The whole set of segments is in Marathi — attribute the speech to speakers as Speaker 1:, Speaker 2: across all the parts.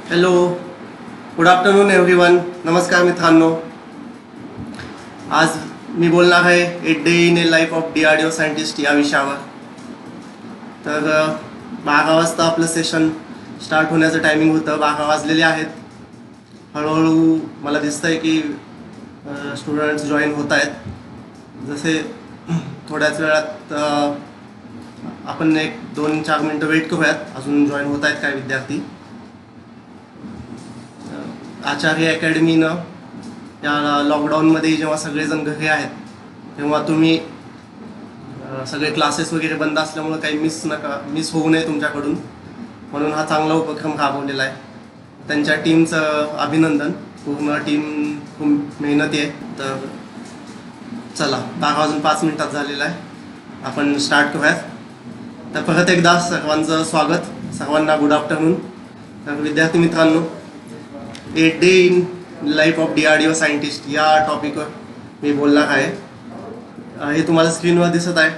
Speaker 1: Hello, good afternoon everyone. नमस्कार मित्रांनो. आज मी बोलणार आहे a day in A life of DRDO scientist या विषयावर. तर 12 वाजता आपलं सेशन स्टार्ट होण्याचं टायमिंग होतं. 12 वाजलेले आहेत. हळूहळू मला दिसतं आहे की स्टुडंट्स जॉईन होत आहेत. जसे थोड्याच वेळात आपण 1-2-4 मिनटं वेट करूयात. अजून जॉईन होत आहेत काय विद्यार्थी. आचार्य अकॅडमीनं या लॉकडाऊनमध्ये जेव्हा सगळेजण घरी आहेत तेव्हा तुम्ही सगळे क्लासेस वगैरे बंद असल्यामुळं काही मिस होऊ नये तुमच्याकडून, म्हणून हा चांगला उपक्रम राबवलेला आहे. त्यांच्या टीमचं अभिनंदन. पूर्ण टीम खूप मेहनती आहे. तर चला, 10 वाजून 5 मिनिटात झालेला आहे. आपण स्टार्ट करूयात. तर परत एकदा सर्वांचं स्वागत. सर्वांना गुड आफ्टरनून. तर विद्यार्थी मित्रांनो, a day in life of DRDO scientist या टॉपिकवर मी बोलणार आहे. हे तुम्हाला स्क्रीनवर दिसत आहे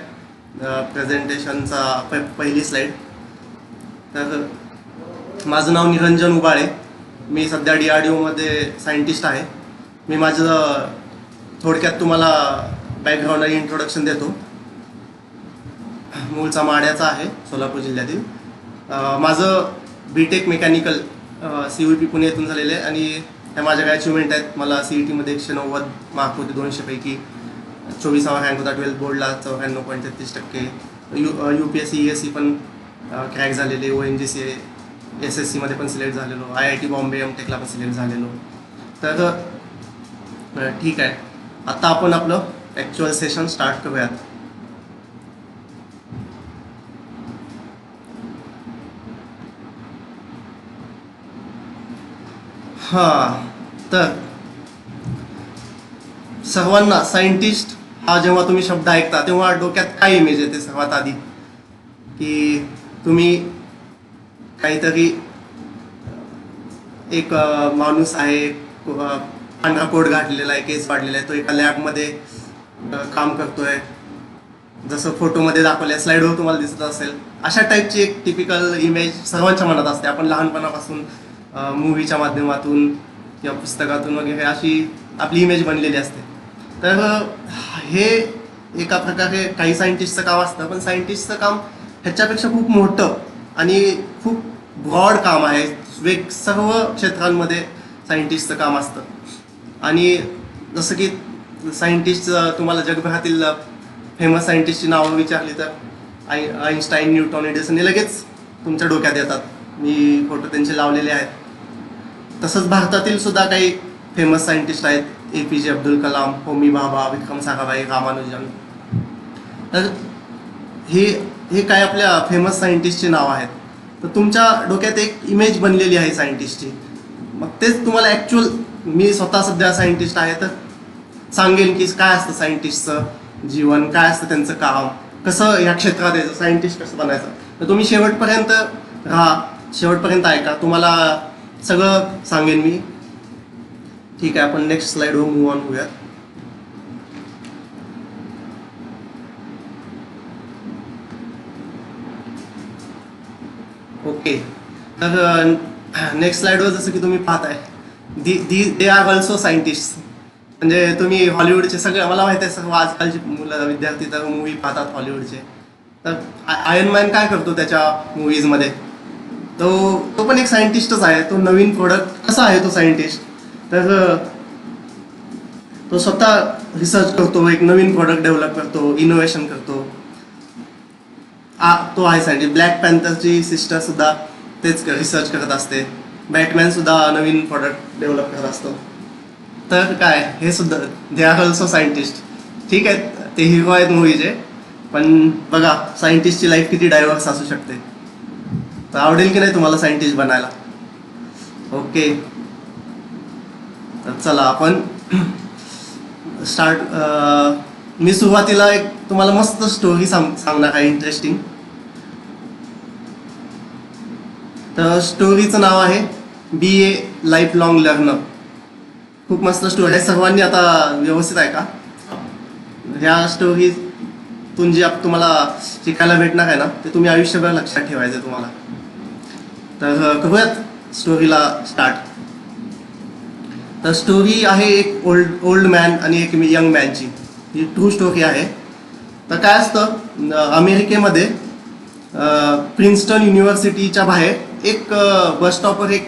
Speaker 1: प्रेझेंटेशनचा पहिली स्लाईड. तर माझं नाव निरंजन उबाळे. मी सध्या DRDOमध्ये सायंटिस्ट आहे. मी माझं थोडक्यात तुम्हाला बॅकग्राऊंड आणि इंट्रोडक्शन देतो. मूळचा माड्याचा आहे, सोलापूर जिल्ह्यातील. माझं BTech मेकॅनिकल CUP पुणे येथून झालेलं आहे आणि ह्या माझ्या काही अचिव्हमेंट आहेत. मला CET मध्ये 190 मार्क होते. 200 पैकी 24वा रँक होता. 12th बोर्डला 94.33%. UPSC ESC पण क्रॅक झालेले. ONGC SSC मध्ये पण सिलेक्ट झालेलो. IIT बॉम्बे MTechला पण सिलेक्ट झालेलो. तर ठीक आहे, आता आपण आपलं ॲक्च्युअल सेशन स्टार्ट करूयात. तर सर्वांना सायंटिस्ट हा जेव्हा तुम्ही शब्द ऐकता तेव्हा डोक्यात काय इमेज येते सर्वात आधी? की तुम्ही काहीतरी एक माणूस आहे, पांढरा कोट घातलेला आहे, केस वाढलेला आहे, तो एका लॅबमध्ये काम करतोय, जसं फोटोमध्ये दाखवल्या स्लाईडवर तुम्हाला दिसत असेल. अशा टाईपची एक टिपिकल इमेज सर्वांच्या मनात असते. आपण लहानपणापासून मूवीच्या माध्यमातून किंवा पुस्तकातून वगैरे अशी आपली इमेज बनलेली असते. तर हे एका प्रकारे काही सायंटिस्टचं काम असतं. पण सायंटिस्टचं काम ह्याच्यापेक्षा खूप मोठं आणि खूप ब्रॉड काम आहे. सर्व क्षेत्रांमध्ये सायंटिस्टचं काम असतं. आणि जसं की सायंटिस्टचं तुम्हाला जगभरातील फेमस सायंटिस्टची नावं विचारली तर आईन्स्टाईन, न्यूटन, एडिसन हे लगेच तुमच्या डोक्यात येतात. मी फोटो त्यांचे लावलेले आहेत. तसंच भारतातील सुद्धा काही फेमस सायंटिस्ट आहेत. APJ अब्दुल कलाम, होमी भाभा, विक्रम साराभाई, रामानुजन. तर हे काय आपल्या फेमस सायंटिस्टची नावं आहेत. तर तुमच्या डोक्यात एक इमेज बनलेली आहे सायंटिस्टची. मग तेच तुम्हाला ॲक्च्युअल, मी स्वतः सध्या सायंटिस्ट आहे तर सांगेन की काय असतं सायंटिस्टचं जीवन, काय असतं त्यांचं काम, कसं या क्षेत्रात यायचं, सायंटिस्ट कसं बनायचं. तर तुम्ही शेवटपर्यंत राहा, शेवटपर्यंत ऐका, तुम्हाला सगळं सांगेन मी. ठीक आहे, आपण नेक्स्ट स्लाइडवर मूव्ह ऑन होऊयात. ओके, तर नेक्स्ट स्लाइडवर जसं की तुम्ही पाहताय, दे आर ऑल्सो सायंटिस्ट. म्हणजे तुम्ही हॉलिवूडचे सगळे, मला माहिती आहे सर्व आजकालची मुलं विद्यार्थी तर मूवी पाहतात हॉलिवूडचे. तर आयर्न मॅन काय करतो त्याच्या मूवीजमध्ये, तो पण एक सायंटिस्टच आहे. तो नवीन प्रोडक्ट कसा आहे तो सायंटिस्ट, तर तो स्वतः रिसर्च करतो, एक नवीन प्रोडक्ट डेव्हलप करतो, इनोव्हेशन करतो. तो आहे सायंटिस्ट. ब्लॅक पॅन्थरची सिस्टर सुद्धा तेच रिसर्च करत असते. बॅटमॅन सुद्धा नवीन प्रोडक्ट डेव्हलप करत असतो. तर काय, हे सुद्धा दे आर ऑल्सो सायंटिस्ट. ठीक आहे, ते हिरो आहेत मूवीचे, पण बघा सायंटिस्टची लाईफ किती डायव्हर्स असू शकते. तर आवडेल की नाही तुम्हाला सायंटिस्ट बनायला? ओके, तर चला आपण स्टार्ट. मी सुरुवातीला एक तुम्हाला मस्त स्टोरी सांगणार आहे, इंटरेस्टिंग. तर स्टोरीचं नाव आहे BA लाईफ लॉंग लर्नर. खूप मस्त स्टोरी आहे. सर्वांनी आता व्यवस्थित आहे का? ह्या स्टोरीतून जी तुम्हाला शिकायला भेटणार आहे ना, ते तुम्ही आयुष्यभर लक्षात ठेवायचं तुम्हाला. तर करूयात स्टोरीला स्टार्ट. तर स्टोरी आहे एक ओल्ड मॅन आणि एक यंग मॅनची. ही ट्रू स्टोरी आहे. तर काय असतं, अमेरिकेमध्ये प्रिन्स्टन युनिव्हर्सिटीच्या बाहेर एक बस स्टॉपवर एक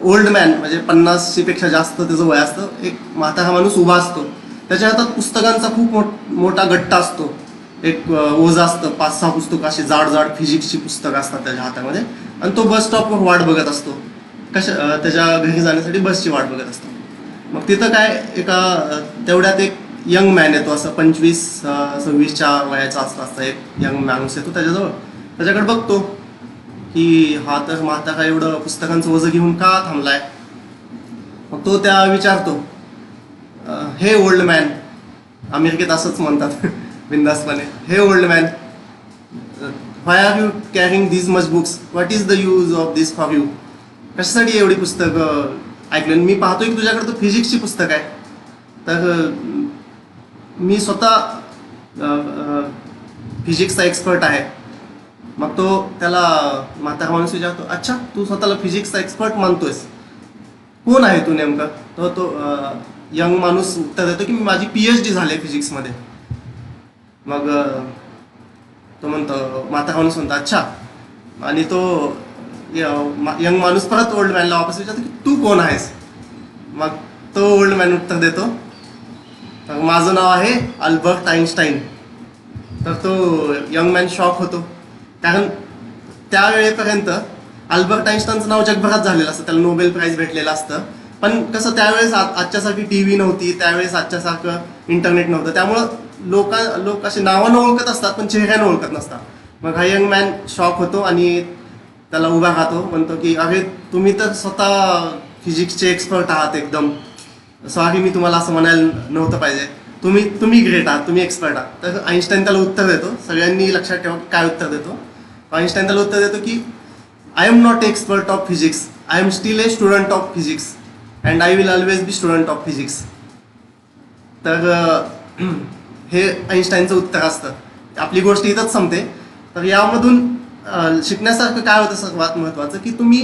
Speaker 1: ओल्ड मॅन, म्हणजे 50शी पेक्षा जास्त त्याचं वय असतं, एक म्हातारा माणूस उभा असतो. त्याच्या हातात पुस्तकांचा खूप मोठा गट्टा असतो. एक ओझं असतं, 5-6 पुस्तकं अशी जाड जाड फिजिक्सची पुस्तकं असतात त्याच्या हातामध्ये. आणि तो बस स्टॉपवर वाट बघत असतो, त्याच्या घरी जाण्यासाठी बसची वाट बघत असतो. मग तिथं काय, तेवढ्यात एक यंग मॅन येतो, असं 25-26च्या वयाचा आसपासचा एक यंग माणूस येतो त्याच्याजवळ. त्याच्याकडे बघतो की हा तर म्हातारा एवढं पुस्तकांचं ओझं घेऊन का थांबलाय. मग तो त्या विचारतो, हे ओल्ड मॅन, अमेरिकेत असंच म्हणतात बिंदासपणे, हे old man, why are you carrying this much books, what is the use of this for you. कशासाठी एवढी पुस्तकं ऐकलं. मी पाहतोय की तुझ्याकडे तर फिजिक्सची पुस्तक आहे. तर मी स्वतः फिजिक्सचा एक्सपर्ट आहे. मग तो त्याला म्हातारा माणूस विचारतो, अच्छा तू स्वतःला फिजिक्सचा एक्सपर्ट मानतोयस, कोण आहे तू नेमका. तो यंग माणूस उत्तर देतो की माझी PhD झाली आहे फिजिक्समध्ये. मग तो म्हणतो, म्हातारा माणूस म्हणतो अच्छा. आणि तो यंग माणूस परत ओल्ड मॅनला वापस विचारतो की तू कोण आहेस. मग तो ओल्ड मॅन उत्तर देतो, तर माझं नाव आहे अल्बर्ट आईन्स्टाईन. तर तो यंग मॅन शॉक होतो, कारण त्यावेळेपर्यंत अल्बर्ट आईन्स्टाईनचं नाव जगभरात झालेलं असतं, त्याला नोबेल प्राईज भेटलेलं असतं. पण कसं त्यावेळेस आजच्यासारखी TV नव्हती, त्यावेळेस आजच्यासारखं इंटरनेट नव्हतं, त्यामुळं लोक असे नावानं ओळखत असतात पण चेहऱ्यानं ओळखत नसतात. मग हा यंग मॅन शॉक होतो आणि त्याला उभा राहतो, म्हणतो की अरे तुम्ही तर स्वतः फिजिक्सचे एक्सपर्ट आहात एकदम, सॉरी मी तुम्हाला असं म्हणायला नव्हतं पाहिजे, तुम्ही ग्रेट आहात, तुम्ही एक्सपर्ट आहात. तर आईन्स्टाईन त्याला उत्तर देतो, सगळ्यांनी लक्षात ठेवा काय उत्तर देतो. आईन्स्टाईन त्याला उत्तर देतो की I am not expert of physics, I am still a student of physics and I will always be student of physics. तर हे आईन्स्टाईनचं उत्तर असतं. आपली गोष्ट इथंच संपते. तर यामधून शिकण्यासारखं काय होतं सर्वात महत्त्वाचं, की तुम्ही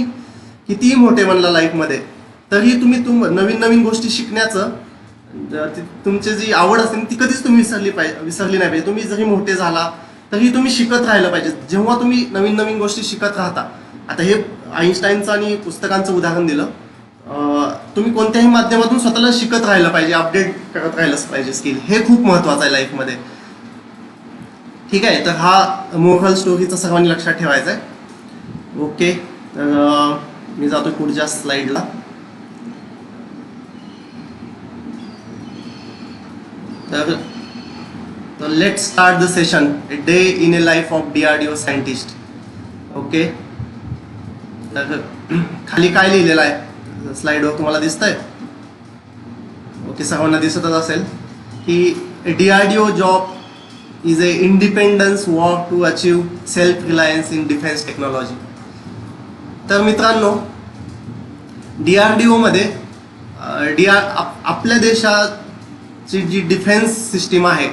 Speaker 1: कितीही मोठे बनला लाईफमध्ये तरी तुम्ही नवीन नवीन गोष्टी शिकण्याचं तुमची जी आवड असते ती कधीच तुम्ही विसरली नाही पाहिजे. तुम्ही जरी मोठे झाला तरी तुम्ही शिकत राहिलं पाहिजे. जेव्हा तुम्ही नवीन नवीन गोष्टी शिकत राहता, आता हे आईन्स्टाईनचं आणि पुस्तकांचं उदाहरण दिलं, तुम्ही कोणत्याही माध्यमातून स्वतःला शिकत राहिलं पाहिजे, अपडेट करत राहिलंच पाहिजे. स्किल हे खूप महत्त्वाचं आहे लाईफमध्ये. ठीक आहे, तर हा मोरल स्टोरीचं सर्वांनी लक्षात ठेवायचं आहे. ओके, तर मी जातो पुढच्या स्लाइडला. तर let's start the session, a day in A life of DRDO scientist. Okay, तर खाली काय लिहिलेलं आहे स्लाइडवर तुम्हाला दिसतंय. ओके, सर्वांना दिसतच असेल की DRDO job is a independence war to achieve self-reliance in defense technology. तर मित्रांनो, DRDO मध्ये आपल्या देशाची जी डिफेन्स सिस्टीम आहे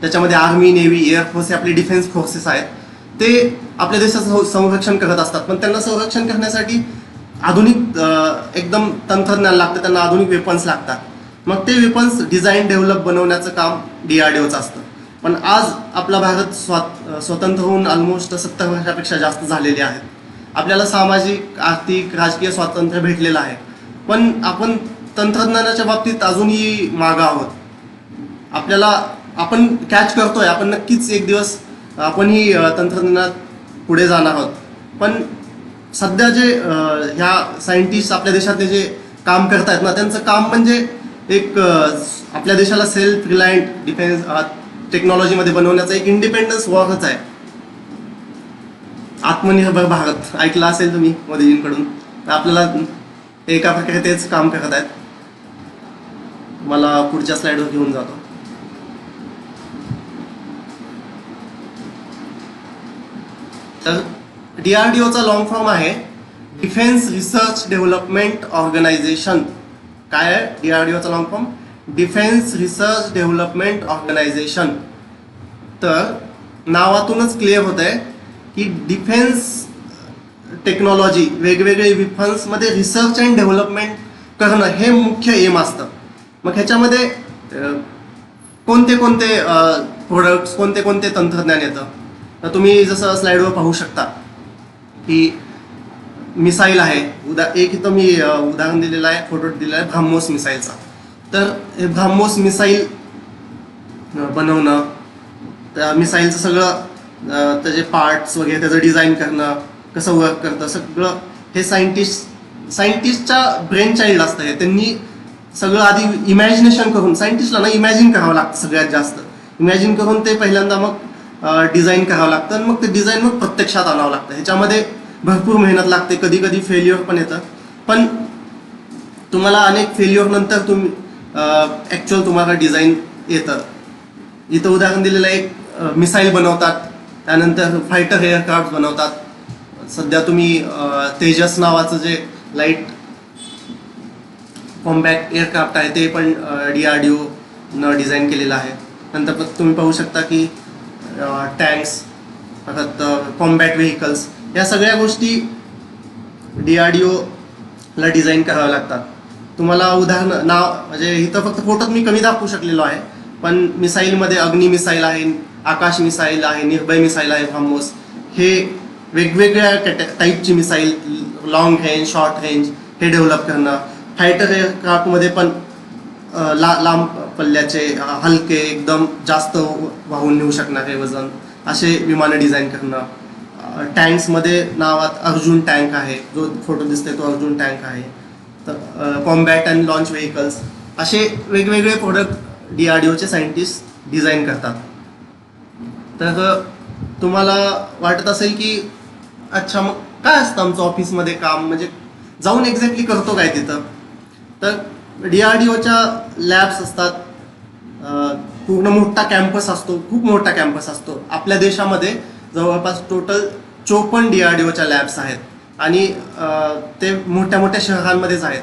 Speaker 1: त्याच्यामध्ये आर्मी, नेव्ही, एअरफोर्स हे आपले डिफेन्स फोर्सेस आहेत, ते आपल्या देशाचं संरक्षण करत असतात. पण त्यांना संरक्षण करण्यासाठी आधुनिक एकदम तंत्रज्ञान लागतं, त्यांना आधुनिक वेपन्स लागतात. मग ते वेपन्स डिझाईन डेव्हलप बनवण्याचं काम DRDOचं असतं. पण आज आपला भारत स्वतंत्र होऊन ऑलमोस्ट 70 वर्षापेक्षा जास्त झालेले आहेत. आपल्याला सामाजिक, आर्थिक, राजकीय स्वातंत्र्य भेटलेलं आहे, पण आपण तंत्रज्ञानाच्या बाबतीत अजूनही मागं आहोत. आपण कॅच करतोय, आपण नक्कीच एक दिवस आपणही तंत्रज्ञानात पुढे जाणार आहोत. पण सध्या जे ह्या सायंटिस्ट आपल्या देशातले जे काम करतायत ना, त्यांचं काम म्हणजे एक आपल्या देशाला सेल्फ रिलायंट डिफेन्स टेक्नॉलॉजीमध्ये बनवण्याचा एक इंडिपेंडन्स वॉरच आहे. आत्मनिर्भर भारत ऐकलं असेल तुम्ही मोदीजींकडून, आपल्याला एका प्रकारे तेच काम करत आहेत. मला पुढच्या स्लाइडवर घेऊन जातो. तर DRDOचा लॉंग फॉर्म आहे डिफेन्स रिसर्च डेव्हलपमेंट ऑर्गनायझेशन. काय आहे DRDOचा long form? Defence research development organisation. तर नावातूनच क्लिअर होत आहे की डिफेन्स टेक्नॉलॉजी, वेगवेगळे वेपन्समध्ये रिसर्च अँड डेव्हलपमेंट करणं हे मुख्य एम असतं. मग ह्याच्यामध्ये कोणते कोणते प्रोडक्ट्स, कोणते कोणते तंत्रज्ञान येतं, तर तुम्ही जसं स्लाईडवर पाहू शकता की मिसाईल आहे. एक इथं मी उदाहरण दिलेलं आहे, फोटो दिलेला आहे ब्राह्मोस मिसाईलचा. तर हे ब्राह्मोस मिसाईल बनवणं, त्या मिसाईलचं सगळं त्याचे पार्ट्स वगैरे, त्याचं डिझाईन करणं, कसं वर्क करतं, सगळं हे सायंटिस्टच्या ब्रेन चाइल्ड असतं. हे त्यांनी सगळं आधी इमॅजिनेशन करून, सायंटिस्टला ना इमॅजिन करावं लागतं सगळ्यात जास्त. इमॅजिन करून ते पहिल्यांदा मग डिझाईन करावं लागतं आणि मग ते डिझाईन मग प्रत्यक्षात आणावं लागतं. ह्याच्यामध्ये भरपूर मेहनत लागते, कधी कधी फेल्युअर पण येतं. पण तुम्हाला अनेक फेल्युअर नंतर तुम्ही ॲक्च्युअल तुम्हाला डिझाईन येतं. इथं उदाहरण दिलेलं एक मिसाईल बनवतात, त्यानंतर फायटर एअरक्राफ्ट बनवतात. सध्या तुम्ही तेजस नावाचं जे लाईट कॉम्बॅक्ट एअरक्राफ्ट आहे ते पण DRDOनं डिझाईन केलेलं आहे. नंतर तुम्ही पाहू शकता की टँक्स, परत कॉम्बॅट व्हेकल्स, या सगळ्या गोष्टी DRDOला डिझाईन कराव्या लागतात. तुम्हाला उदाहरण नाव म्हणजे इथं फक्त फोटोत मी कमी दाखवू शकलेलो आहे, पण मिसाईलमध्ये अग्नी मिसाईल आहे, आकाश मिसाईल आहे, निर्भय मिसाईल आहे, ब्रह्मोस, हे वेगवेगळ्या टाईपची missile, long range, short range, हे डेव्हलप करणं. फायटर एअरक्राफ्टमध्ये पण लांब पल्ल्याचे, हलके, एकदम जास्त वाहून नेऊ शकणारे वजन असे विमानं डिझाईन करणं. टँक्समध्ये नावात अर्जुन टँक आहे, जो फोटो दिसतोय तो अर्जुन टँक आहे. तर कॉम्बॅट अँड लॉन्च व्हेकल्स, असे वेगवेगळे प्रोडक्ट DRDOचे सायंटिस्ट डिझाईन करतात. तर तुम्हाला वाटत असेल की अच्छा मग काय असतं आमचं ऑफिसमध्ये काम, म्हणजे जाऊन एक्झॅक्टली करतो काय तिथं. तर DRDOच्या लॅब्स असतात, पूर्ण मोठा कॅम्पस असतो, खूप मोठा कॅम्पस असतो. आपल्या देशामध्ये जवळपास टोटल 54 DRDOच्या लॅब्स आहेत आणि ते मोठ्या मोठ्या शहरांमध्येच आहेत.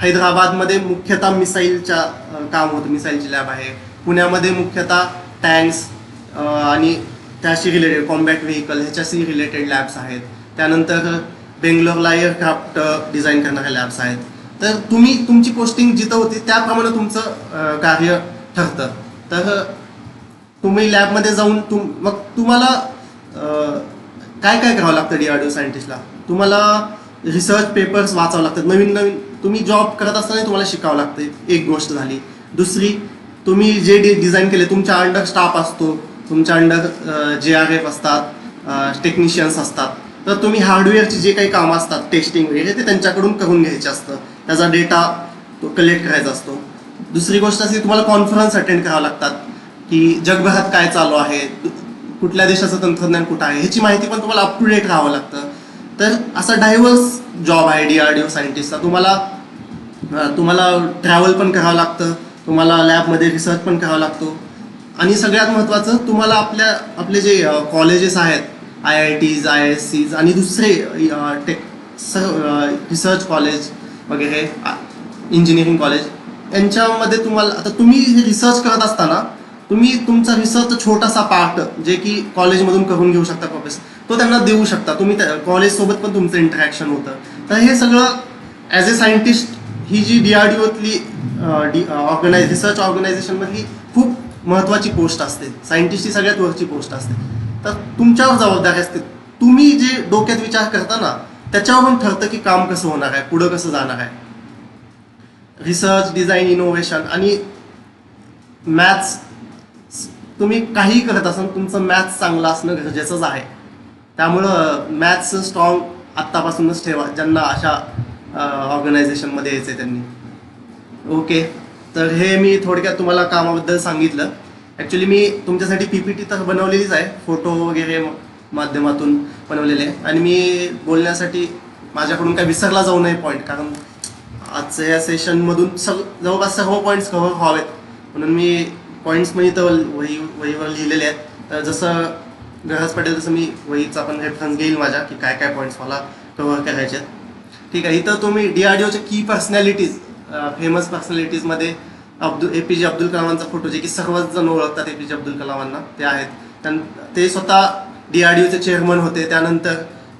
Speaker 1: हैदराबादमध्ये मुख्यतः मिसाईलच्या काम होतं, मिसाईलची लॅब आहे. पुण्यामध्ये मुख्यतः टँक्स आणि त्याशी रिलेटेड कॉम्बॅट व्हेकल ह्याच्याशी रिलेटेड लॅब्स आहेत. त्यानंतर बेंगलोरला एअरक्राफ्ट डिझाईन करणाऱ्या लॅब्स आहेत. तर तुमची पोस्टिंग जिथं होती त्याप्रमाणे तुमचं कार्य ठरतं. तर तुम्ही लॅबमध्ये जाऊन मग तुम्हाला काय काय करावं लागतं DRDO सायंटिस्टला. तुम्हाला रिसर्च पेपर्स वाचावं लागतात, नवीन नवीन. तुम्ही जॉब करत असताना तुम्हाला शिकावं लागतं, एक गोष्ट झाली. दुसरी, तुम्ही जे डिझाईन केले, तुमच्या अंडर स्टाफ असतो, तुमच्या अंडर JRF असतात, टेक्निशियन्स असतात. तर तुम्ही हार्डवेअरची जे काही कामं असतात, टेस्टिंग वगैरे, ते त्यांच्याकडून करून घ्यायचं असतं. त्याचा डेटा तो कलेक्ट करायचा असतो. दुसरी गोष्ट अशी, तुम्हाला कॉन्फरन्स अटेंड करावं लागतात की जगभरात काय चालू आहे, कुठल्या देशाचं तंत्रज्ञान कुठं आहे, ह्याची माहिती पण तुम्हाला अप टू डेट राहावं लागतं. तर असा डायव्हर्स जॉब आहे DRDO सायंटिस्टचा. तुम्हाला ट्रॅव्हल पण करावं लागतं, तुम्हाला लॅबमध्ये रिसर्च पण करावा लागतो, आणि सगळ्यात महत्त्वाचं, तुम्हाला आपले जे कॉलेजेस आहेत, IITs, IISCs आणि दुसरे रिसर्च कॉलेज वगैरे, इंजिनिअरिंग कॉलेज, यांच्यामध्ये तुम्हाला, आता तुम्ही हे रिसर्च करत असताना तुम्ही तुमचा रिसर्चचा छोटासा पार्ट जे की कॉलेजमधून करून घेऊ शकता प्रोफेसर, तो त्यांना देऊ शकता. तुम्ही कॉलेजसोबत पण तुमचं इंटरॅक्शन होतं. तर हे सगळं ॲज अ सायंटिस्ट, ही जी DRDOतली रिसर्च ऑर्गनायझेशनमधली खूप महत्त्वाची पोस्ट असते. सायंटिस्ट ही सगळ्यात वरची पोस्ट असते. तर तुमच्यावर जबाबदारी असते. तुम्ही जे डोक्यात विचार करता ना, त्याच्यावरून ठरतं की काम कसं होणार आहे, पुढं कसं जाणार आहे. रिसर्च, डिझाईन, इनोव्हेशन आणि मॅथ्स, तुम्ही काही करत असाल, तुमचं मॅथ्स चांगलं असणं गरजेचंच आहे. त्यामुळं मॅथ्स स्ट्रॉंग आत्तापासूनच ठेवा, ज्यांना अशा ऑर्गनायझेशनमध्ये यायचं आहे त्यांनी. ओके, तर हे मी थोडक्यात तुम्हाला कामाबद्दल सांगितलं. ॲक्च्युली मी तुमच्यासाठी PPT तर बनवलेलीच आहे, फोटो वगैरे माध्यमातून बनवलेले आहे. आणि मी बोलण्यासाठी माझ्याकडून काय विसरला जाऊ नये पॉईंट, कारण आजच्या या सेशनमधून जवळपास सर्व पॉईंट्स कव्हर व्हावेत, म्हणून मी पॉईंट्स पण इथं वहीवर लिहिलेले आहेत. तर जसं गरज पडेल तसं मी वहीचा पण रेफरन्स घेईल माझ्या, की काय काय पॉईंट्स मला कव्हर करायचे आहेत. ठीक आहे. इथं तुम्ही DRDOच्या की पर्सनॅलिटीज, फेमस पर्सनॅलिटीजमध्ये APJ अब्दुल कलामांचा फोटो, जे की सर्वच जण ओळखतात APJ अब्दुल कलामांना, ते आहेत. ते स्वतः DRDOचे चेअरमन होते. त्यानंतर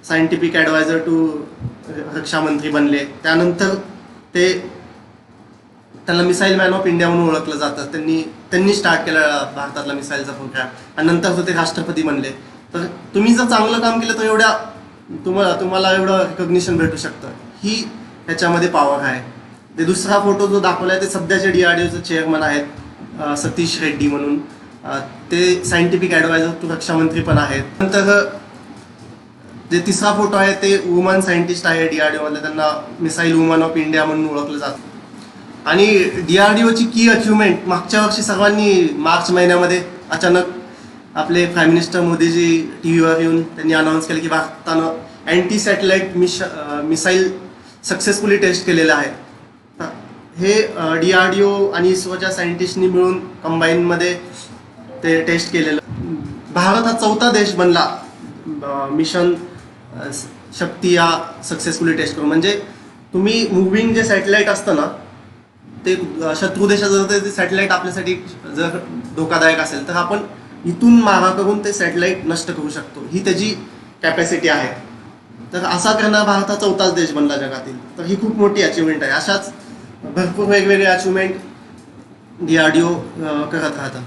Speaker 1: सायंटिफिक ॲडवायझर टू रक्षामंत्री बनले. त्यानंतर त्याला मिसाईल मॅन ऑफ इंडिया म्हणून ओळखलं जातं. त्यांनी स्टार्ट केलं भारतातला मिसाईलचा प्रोग्राम आणि नंतर ते राष्ट्रपती बनले. तर तुम्ही जर चांगलं काम केलं तर तुम्हाला एवढं रिकॉग्निशन भेटू शकतं. ही ह्याच्यामध्ये पॉवर आहे. ते दुसरा फोटो जो दाखवला आहे ते सध्याचे DRDOचे चेअरमन आहेत, सतीश रेड्डी म्हणून. ते सायंटिफिक ॲडवायझर टू रक्षामंत्री पण आहेत. नंतर जे तिसरा फोटो आहे ते वुमन सायंटिस्ट आहे DRDOमधले. त्यांना मिसाईल वुमन ऑफ इंडिया म्हणून ओळखलं जातं. आणि DRDOची की अचिव्हमेंट मागच्या वर्षी सर्वांनी मार्च महिन्यामध्ये अचानक आपले प्राईम मिनिस्टर मोदीजी TV वर येऊन त्यांनी अनाऊन्स केलं की भारतानं anti satellite missile successfully test केलेलं आहे. हे DRDO आणि इस्रोच्या सायंटिस्टनी मिळून कंबाईनमध्ये ते टेस्ट केलेलं. भारत हा 4था देश बनला मिशन शक्ती या सक्सेसफुली टेस्ट करून. म्हणजे तुम्ही मुव्हिंग जे सॅटेलाइट असतं ना ते शत्रू देशाचं जर ते सॅटेलाइट आपल्यासाठी जर धोकादायक असेल तर आपण इथून मारा करून ते सॅटेलाइट नष्ट करू शकतो. ही त्याची कॅपॅसिटी आहे. तर असा करणारा भारत हा 4थाच देश बनला जगातील. तर ही खूप मोठी अचिव्हमेंट आहे. अशाच भरपूर वेगवेगळे अचिव्हमेंट DRDO करत राहतं.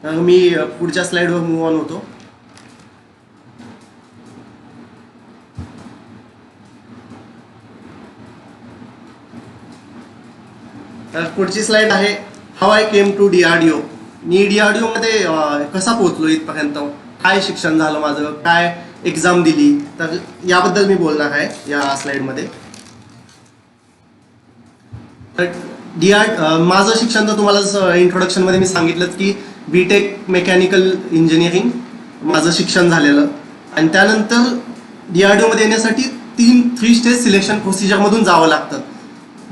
Speaker 1: तर मी पुढच्या स्लाईडवर मूव्ह ऑन होतो. तर पुढची स्लाईड आहे how I came to DRDO. मी DRDO मध्ये कसा पोहोचलो इथपर्यंत, काय शिक्षण झालं माझं, काय एक्झाम दिली, तर याबद्दल मी बोलणार आहे या स्लाईडमध्ये. तर माझं शिक्षण तर तुम्हाला जसं इंट्रोडक्शनमध्ये मी सांगितलं की BTech मेकॅनिकल इंजिनिअरिंग माझं शिक्षण झालेलं. आणि त्यानंतर DRDOमध्ये येण्यासाठी 3 स्टेज सिलेक्शन प्रोसिजरमधून जावं लागतं.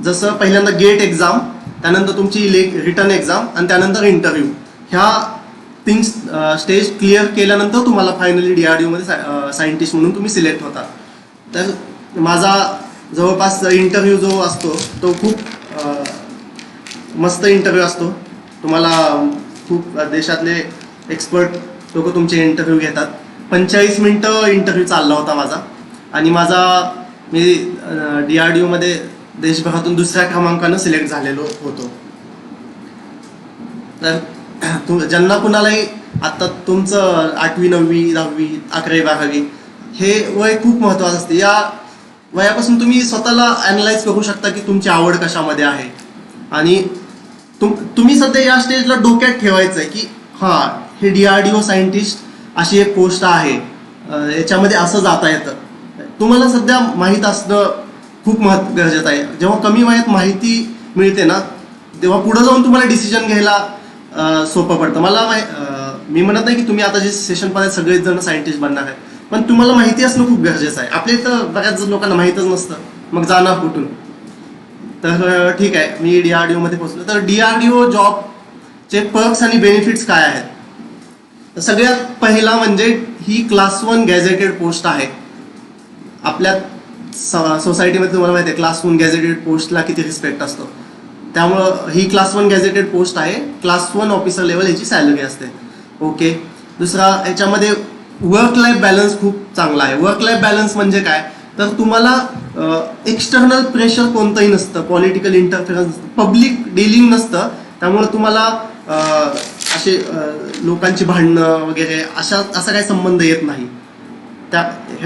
Speaker 1: जसं पहिल्यांदा गेट एक्झाम, त्यानंतर तुमची रिटर्न एक्झाम आणि त्यानंतर इंटरव्ह्यू. ह्या 3 स्टेज क्लिअर केल्यानंतर तुम्हाला फायनली DRDOमध्ये सायंटिस्ट म्हणून तुम्ही सिलेक्ट होता. तर माझा जवळपास इंटरव्ह्यू जो असतो तो खूप मस्त इंटरव्ह्यू असतो. तुम्हाला खूप देशातले एक्सपर्ट लोक तुमचे इंटरव्ह्यू घेतात. 45 मिनटं इंटरव्ह्यू चालला होता माझा. आणि मी DRDOमध्ये देशभरातून 2ऱ्या क्रमांकानं सिलेक्ट झालेलो होतो. तर ज्यांना कुणालाही आता तुमचं 8वी 9वी 10वी 11वी 12वी हे वय खूप महत्त्वाचं असते. या वयापासून तुम्ही स्वतःला ॲनलाइज करू शकता की तुमची आवड कशामध्ये आहे. आणि तुम्ही सध्या या स्टेजला डोक्यात ठेवायचं आहे की हां हे DRDO सायंटिस्ट अशी एक पोस्ट आहे, याच्यामध्ये असं जाता येतं. तुम्हाला सध्या माहीत असणं खूप गरजेचं आहे. जेव्हा कमी वयात माहिती मिळते ना तेव्हा पुढं जाऊन तुम्हाला डिसिजन घ्यायला सोपं पडतं. मी म्हणत नाही की तुम्ही आता जे सेशन पाहिजे सगळेच जण सायंटिस्ट बनणार आहे, पण तुम्हाला माहिती असणं खूप गरजेचं आहे. आपल्या इथं बऱ्याच लोकांना माहीतच नसतं, मग जाणार कुठून. तर ठीक आहे, मी DRDOमध्ये पोहोचलो. तर DRDO जॉबचे पर्क्स आणि बेनिफिट्स काय आहेत. तर सगळ्यात पहिला म्हणजे ही क्लास 1 गॅझेटेड पोस्ट आहे. आपल्या सोसायटीमध्ये तुम्हाला माहिती आहे क्लास 1 गॅझेटेड पोस्टला किती रिस्पेक्ट असतो. त्यामुळं ही क्लास 1 गॅझेटेड पोस्ट आहे. क्लास 1 ऑफिसर लेवल याची सॅलरी असते. ओके. दुसरा याच्यामध्ये वर्क लाईफ बॅलन्स खूप चांगला आहे. वर्क लाईफ बॅलन्स म्हणजे काय, तर तुम्हाला एक्सटर्नल प्रेशर कोणतंही नसतं, पॉलिटिकल इंटरफेरन्स, पब्लिक डिलिंग नसतं. त्यामुळे तुम्हाला असे लोकांची भांडणं वगैरे असा काही संबंध येत नाही.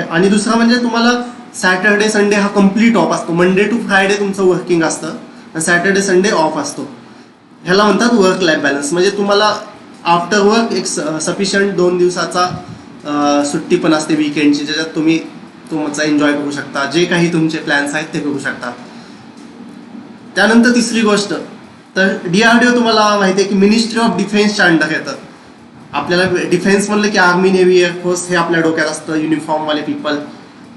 Speaker 1: आणि दुसरा म्हणजे तुम्हाला सॅटर्डे संडे हा कम्प्लीट ऑफ असतो. मंडे टू फ्रायडे तुमचं वर्किंग असतं आणि सॅटर्डे संडे ऑफ असतो. ह्याला म्हणतात वर्क लाईफ बॅलन्स. म्हणजे तुम्हाला आफ्टर वर्क एक सफिशियंट 2 दिवसाचा सुट्टी पण असते वीकेंडची, ज्याच्यात तुम्ही तुमचा एन्जॉय करू शकता, जे काही तुमचे प्लॅन्स आहेत ते करू शकता. त्यानंतर तिसरी गोष्ट, तर DRDO तुम्हाला माहिती आहे की मिनिस्ट्री ऑफ डिफेन्सच्या अंडर येतं. आपल्याला डिफेन्स म्हणलं की आर्मी, नेव्ही, एअरफोर्स हे आपल्या डोक्यात असतं, युनिफॉर्मवाले पीपल.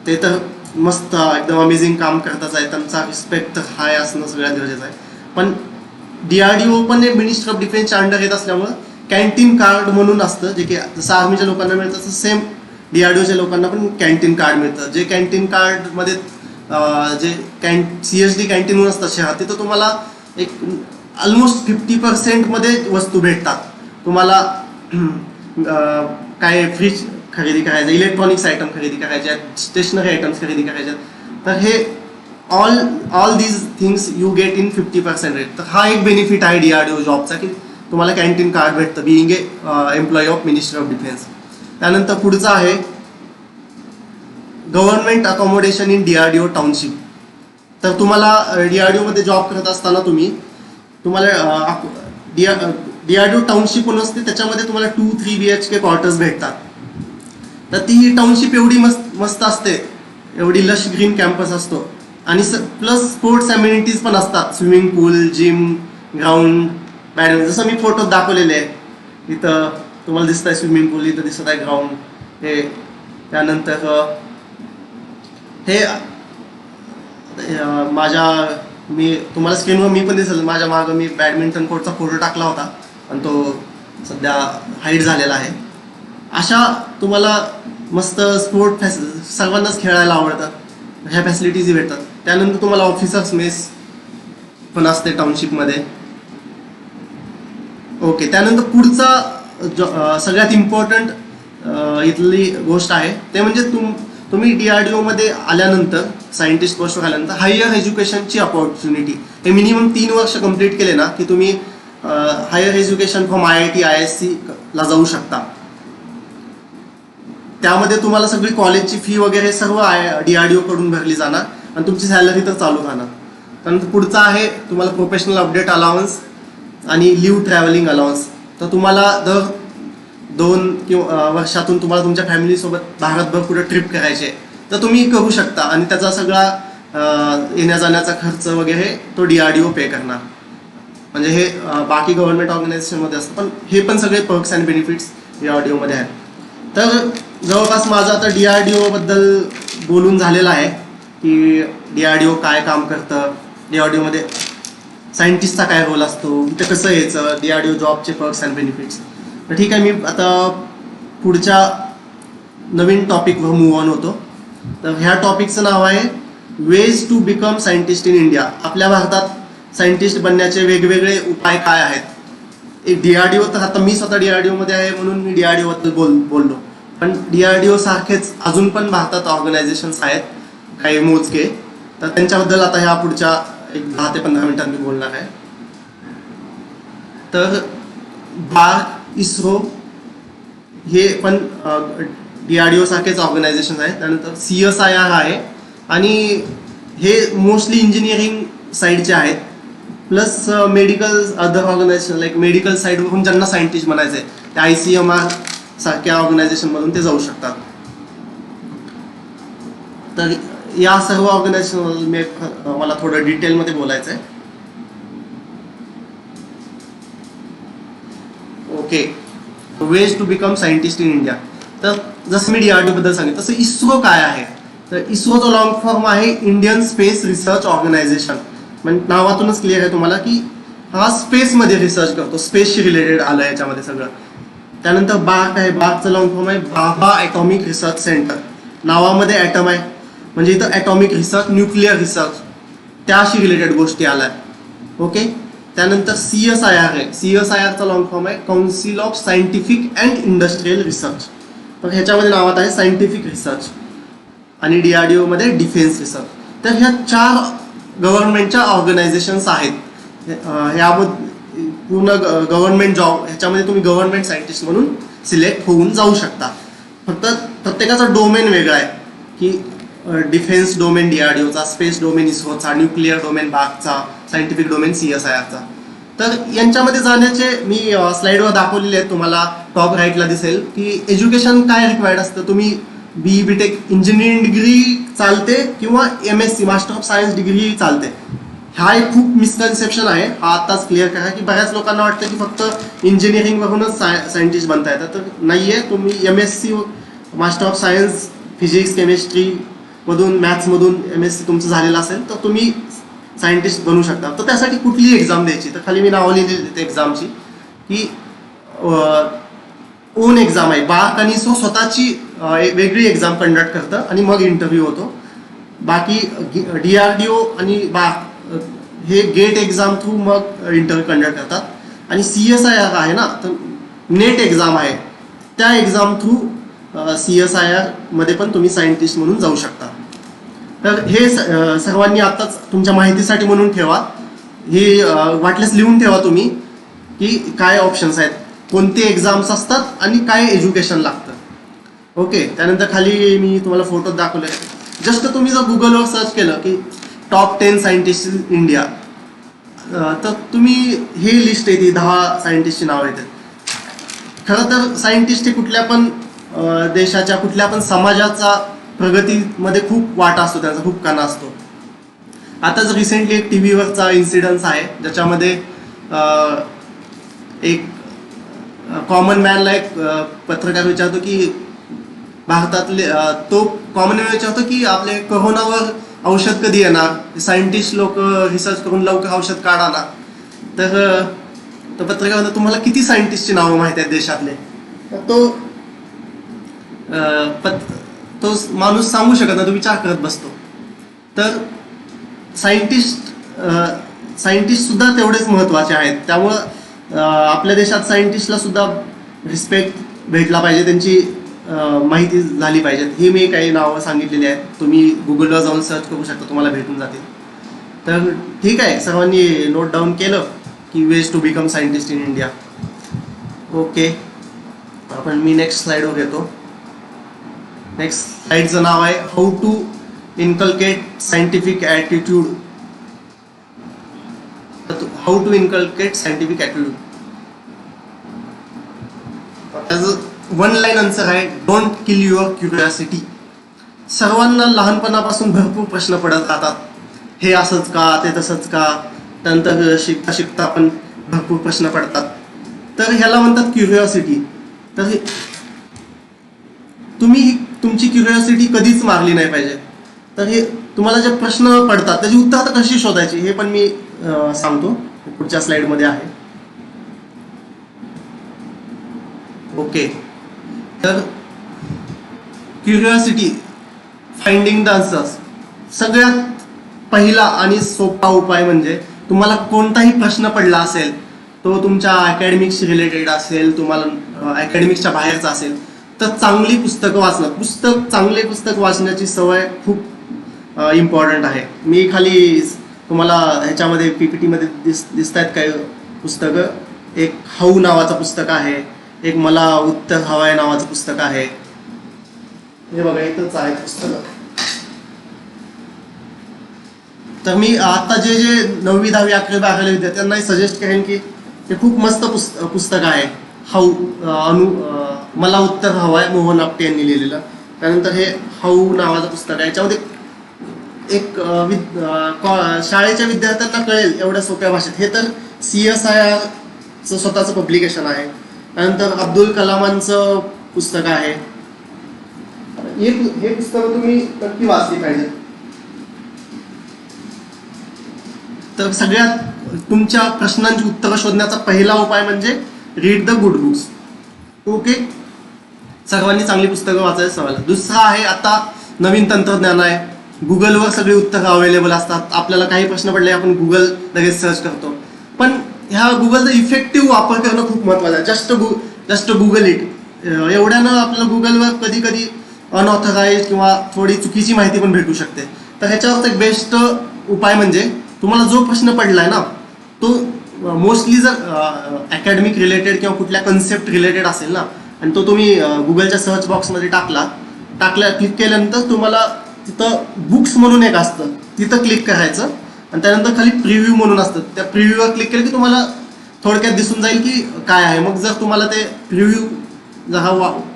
Speaker 1: ते तर मस्त एकदम अमेझिंग काम करतच आहे, त्यांचा रिस्पेक्ट तर हाय असणं सगळ्यात गरजेचं आहे. पण DRDO पण हे मिनिस्ट्री ऑफ डिफेन्सच्या अंडर येत असल्यामुळं कॅन्टीन कार्ड म्हणून असतं, जे की जसं आर्मीच्या लोकांना मिळतं तसं सेम DRDOच्या लोकांना पण कॅन्टीन कार्ड मिळतं. जे कॅन्टीन कार्डमध्ये जे CSD कॅन्टीन म्हणून असतं शहरात, तिथं तुम्हाला एक ऑलमोस्ट 50% मध्ये वस्तू भेटतात. तुम्हाला काय फ्रीज खरेदी करायचं, इलेक्ट्रॉनिक्स आयटम खरेदी करायचे आहेत, स्टेशनरी आयटम्स खरेदी करायचे आहेत, तर हे all these things you get in 50% rate. तर हा एक बेनिफिट आहे DRDO जॉबचा, की तुम्हाला कॅन्टीन कार्ड भेटतं being A employee of ministry of defence. त्यानंतर पुढचं आहे government accommodation in DRDO township. तर तुम्हाला DRDO मध्ये जॉब करत असताना तुम्हाला DRDO टाउनशिप म्हणून असते, त्याच्यामध्ये तुम्हाला 2-3 BHK क्वार्टर्स भेटतात. तर ती टाउनशिप एवढी मस्त असते, एवढी लश ग्रीन कॅम्पस असतो, आणि प्लस स्पोर्ट्स अम्युनिटीज पण असतात, स्विमिंग पूल, जिम, ग्राउंड, बॅडमिंटन. जसं मी फोटोत दाखवलेले आहे, इथं तुम्हाला दिसत आहे स्विमिंग पूल, इथं दिसत आहे ग्राउंड. हे त्यानंतर हे मी तुम्हाला स्क्रीनवर मी पण दिसेल, माझ्या मागं मी बॅडमिंटन कोर्टचा फोटो टाकला होता आणि तो सध्या हाईड झालेला आहे. अशा तुम्हाला मस्त स्पोर्ट सर्वांनाच खेळायला आवडतात, ह्या फॅसिलिटीज भेटतात. त्यानंतर तुम्हाला ऑफिसर्स मेस पण असते टाउनशिपमध्ये. ओके, त्यानंतर पुढचा सगळ्यात इम्पॉर्टंट इथली गोष्ट आहे ते म्हणजे तुम्ही DRDO मध्ये आल्यानंतर, सायंटिस्ट पोस्टवर आल्यानंतर हायर एज्युकेशनची अपॉर्च्युनिटी. हे मिनिमम 3 वर्ष कंप्लीट केले ना की तुम्ही higher education from IIT ISC ला जाऊ शकता. त्यामध्ये तुम्हाला सगळी कॉलेजची फी वगैरे सर्व DRDO कडून भरली जाणार आणि तुमची सॅलरी तर चालू राहणार. त्यानंतर पुढचा आहे तुम्हाला प्रोफेशनल अपडेट अलाउन्स आणि लिव्ह ट्रॅव्हलिंग अलाउन्स. तर तुम्हाला दर 2 वर्षातून तुम्हाला तुमच्या फॅमिलीसोबत भारतभर कुठे ट्रिप करायचे तर तुम्ही करू शकता, आणि त्याचा सगळा येण्या जाण्याचा खर्च वगैरे तो DRDO पे करणार. म्हणजे हे बाकी गव्हर्नमेंट ऑर्गनायझेशनमध्ये असतं, पण हे पण सगळे पर्क्स अँड बेनिफिट्स DRDO मध्ये आहेत. तर जवळपास माझं आता DRDO बद्दल बोलून झालेलं आहे की DRDO काय काम करतं, DRDO मध्ये सायंटिस्टचा काय रोल असतो, इथं कसं यायचं, DRDO जॉबचे पर्क्स अँड बेनिफिट्स. तर ठीक आहे, मी आता पुढच्या नवीन टॉपिकवर मूव्ह ऑन होतो. तर ह्या टॉपिकचं नाव आहे ways to become scientist in India. आपल्या भारतात सायंटिस्ट बनण्याचे वेगवेगळे उपाय काय आहेत. एक DRDO, तर आता मी स्वतः DRDO मध्ये आहे म्हणून मी DRDO बद्दल बोललो, पण DRDO सारखेच अजून पण भारतात ऑर्गनायझेशन्स आहेत काही मोजके, तर त्यांच्याबद्दल आता ह्या पुढच्या 10 ते 15 मिनिटांत मी बोलणार आहे. तर ISRO हे पण DRDO सारखेच ऑर्गनायझेशन आहेत. त्यानंतर CSIR आहे, आणि हे मोस्टली इंजिनिअरिंग साईडचे आहेत, plus medical other organisation like medical साईडवरून ज्यांना सायंटिस्ट बनायचं आहे ते ICMR सारख्या ऑर्गनायझेशनमधून ते जाऊ शकतात. तर या सर्व ऑर्गनायझेशन मला थोडं डिटेलमध्ये बोलायचं आहे. Okay, ways to become scientist in India. तर जसं मी DRDO बद्दल सांगितलं तसं ISRO काय आहे, तर ISROचा लॉंग फॉर्म आहे इंडियन स्पेस रिसर्च ऑर्गनायझेशन. म्हणजे नावातूनच क्लिअर आहे तुम्हाला की हा स्पेसमध्ये रिसर्च करतो, स्पेसशी रिलेटेड आलं याच्यामध्ये सगळं. त्यानंतर BARC आहे, BARCचं लॉंग फॉर्म आहे भाभा ॲटॉमिक रिसर्च सेंटर. नावामध्ये ॲटम आहे म्हणजे इथं ॲटॉमिक रिसर्च, न्यूक्लिअर रिसर्च त्याशी रिलेटेड गोष्टी आल्या. ओके, त्यानंतर CSIR आहे, CSIRचा लॉंग फॉर्म आहे council of scientific and industrial research. तर ह्याच्यामध्ये नावात आहे सायंटिफिक रिसर्च, आणि DRDO मध्ये डिफेन्स रिसर्च. तर ह्या 4 गव्हर्नमेंटच्या ऑर्गनायझेशन्स आहेत. ह्यामध्ये पूर्ण गव्हर्नमेंट जॉब, ह्याच्यामध्ये तुम्ही गव्हर्नमेंट सायंटिस्ट म्हणून सिलेक्ट होऊन जाऊ शकता. फक्त प्रत्येकाचा डोमेन वेगळा आहे की डिफेन्स डोमेन DRDOचा, स्पेस डोमेन ISROचा, न्यूक्लिअर डोमेन BARCचा, सायंटिफिक डोमेन CSIRचा. तर यांच्यामध्ये जाण्याचे मी स्लाइडवर दाखवलेले आहेत, तुम्हाला टॉप राईटला दिसेल की एज्युकेशन काय रिक्वायर्ड असतं. तुम्ही BE BTech इंजिनिअरिंग डिग्री चालते किंवा MSc master of science degree चालते. हा एक खूप मिसकन्सेप्शन आहे, हा आताच क्लिअर करा की बऱ्याच लोकांना वाटतं की फक्त इंजिनिअरिंगवरूनच सायंटिस्ट बनता येतात. तर नाही आहे, तुम्ही MSc master of science physics chemistry मधून, मॅथ्समधून MSc तुमचं झालेलं असेल तर तुम्ही सायंटिस्ट बनू शकता. तर त्यासाठी कुठली एक्झाम द्यायची, तर खाली मी नाव लिहिलेली एक्झामची की ओन एक्झाम आहे. BARC आणि ISRO स्वतःची वेगळी एक्झाम कंडक्ट करतं आणि मग इंटरव्ह्यू होतो. बाकी DRDO आणि BARC हे गेट एक्झाम थ्रू मग इंटरव्ह्यू कंडक्ट करतात. आणि CSIR आहे ना, तर नेट एक्झाम आहे, त्या एक्झाम थ्रू CSIR मध्ये पण तुम्ही सायंटिस्ट म्हणून जाऊ शकता. तर हे सर्वांनी आताच तुमच्या माहितीसाठी म्हणून ठेवा. हे वाटल्यास लिहून ठेवा तुम्ही की काय ऑप्शन्स आहेत, कोणते एक्झाम्स असतात आणि काय एज्युकेशन लागतं. ओके, त्यानंतर खाली मी तुम्हाला फोटो दाखवले. जस्ट तुम्ही जर गुगलवर सर्च केलं की टॉप 10 सायंटिस्ट इन इंडिया, तर तुम्ही हे लिस्ट येते, 10 सायंटिस्टची नावं येतात. खरं तर सायंटिस्ट हे कुठल्या पण देशाच्या, कुठल्या पण समाजाचा प्रगतीमध्ये खूप वाटा असतो, त्यांचा खूप कणा असतो. आताच रिसेंटली एक TV वरचा इन्सिडन्स आहे ज्याच्यामध्ये एक कॉमन मॅनला एक पत्रकार विचारतो की भारतातले तो कॉमन मॅन विचारतो की आपले कोरोनावर औषध कधी येणार, सायंटिस्ट लोक रिसर्च करून लवकर औषध काढा ना. तर पत्रकार म्हणतो तुम्हाला किती सायंटिस्टची नावं माहिती आहेत देशातले. तो माणूस सांगू शकत नाही, तो विचार करत बसतो. तर सायंटिस्ट सुद्धा तेवढेच महत्त्वाचे आहेत. त्यामुळं आपल्या देशात सायंटिस्टला सुद्धा रिस्पेक्ट भेटला पाहिजे, त्यांची माहिती झाली पाहिजे. ही मी काही नावं सांगितलेली आहेत, तुम्ही गुगलवर जाऊन सर्च करू शकता, तुम्हाला भेटून जातील. तर ठीक आहे, सर्वांनी नोट डाऊन केलं की ways to become scientist in India. Okay, आपण मी नेक्स्ट स्लाइडवर घेतो. नेक्स्ट स्लाइडचं नाव आहे how to inculcate scientific attitude. How to inculcate scientific attitude. त्याचं वन लाईन आन्सर आहे डोंट किल युअर क्युरिओसिटी. सर्वांना लहानपणापासून भरपूर प्रश्न पडत राहतात, हे असंच का, ते तसंच का. त्यानंतर शिकता शिकता पण भरपूर प्रश्न पडतात. तर ह्याला म्हणतात क्युरिओसिटी. तर तुम्ही तुमची क्युरिओसिटी कधीच मारली नाही पाहिजे. तर हे तुम्हाला जे प्रश्न पडतात त्याची उत्तर आता कशी शोधायची हे पण मी सांगतो, पुढच्या स्लाइडमध्ये आहे. ओके, तर क्युरिओसिटी फाइंडिंग द आन्सर्स. सगळ्यात पहिला आणि सोपा उपाय म्हणजे तुम्हाला कोणताही प्रश्न पडला असेल, तो तुमच्या अकॅडमिक्स रिलेटेड असेल, तुम्हाला अकॅडमिक्सच्या बाहेरचा असेल, तर चांगली पुस्तकं वाचणं. चांगले पुस्तक वाचण्याची सवय खूप इम्पॉर्टंट आहे. मी खाली तुम्हाला ह्याच्यामध्ये PPT मध्ये दिसत आहेत काही पुस्तकं. एक हाऊ नावाचं पुस्तक आहे, एक मला उत्तर हवं आहे नावाचं पुस्तक आहे. हे बघा इथंच आहे पुस्तकं. तर मी आता जे 9वी 10वी 11वी 12वी विद्यार्थ्यांनाही सजेस्ट करेन की ते खूप मस्त पुस्तक आहे. मला उत्तर हवं आहे, मोहन आपटे यांनी लिहिलेलं. त्यानंतर हे हाऊ नावाचं पुस्तक आहे. याच्यामध्ये एक शाळेच्या विद्यार्थ्यांना कळेल एवढ्या सोप्या भाषेत. हे तर CSIRचं स्वतःचं पब्लिकेशन आहे. त्यानंतर अब्दुल कलामांचं पुस्तक आहे. हे पुस्तकं तुम्ही नक्की वाचली पाहिजे. तर सगळ्यात तुमच्या प्रश्नांची उत्तरं शोधण्याचा पहिला उपाय म्हणजे read the good books. Okay, सर्वांनी चांगली पुस्तकं वाचायला सवय. दुसरा आहे, आता नवीन तंत्रज्ञान आहे, गुगलवर सगळी उत्तरं अवेलेबल असतात. आपल्याला काही प्रश्न पडले आपण गुगल लगेच सर्च करतो. पण ह्या गुगलचा इफेक्टिव्ह वापर करणं खूप महत्त्वाचं आहे. जस्ट गुगल इट एवढ्यानं आपल्याला गुगलवर कधी कधी अनऑथराईज किंवा थोडी चुकीची माहिती पण भेटू शकते. तर ह्याच्यावरचा एक बेस्ट उपाय म्हणजे तुम्हाला जो प्रश्न पडलाय ना, तो मोस्टली जर अकॅडमिक रिलेटेड किंवा कुठल्या कन्सेप्ट रिलेटेड असेल ना, आणि तो तुम्ही गुगलच्या सर्च बॉक्समध्ये क्लिक केल्यानंतर तुम्हाला तिथं बुक्स म्हणून एक असतं, तिथं क्लिक करायचं. आणि त्यानंतर खाली प्रिव्ह्यू म्हणून असतं, त्या प्रिव्ह्यूवर क्लिक केलं की तुम्हाला थोडक्यात दिसून जाईल की काय आहे. मग जर तुम्हाला ते प्रिव्ह्यू जर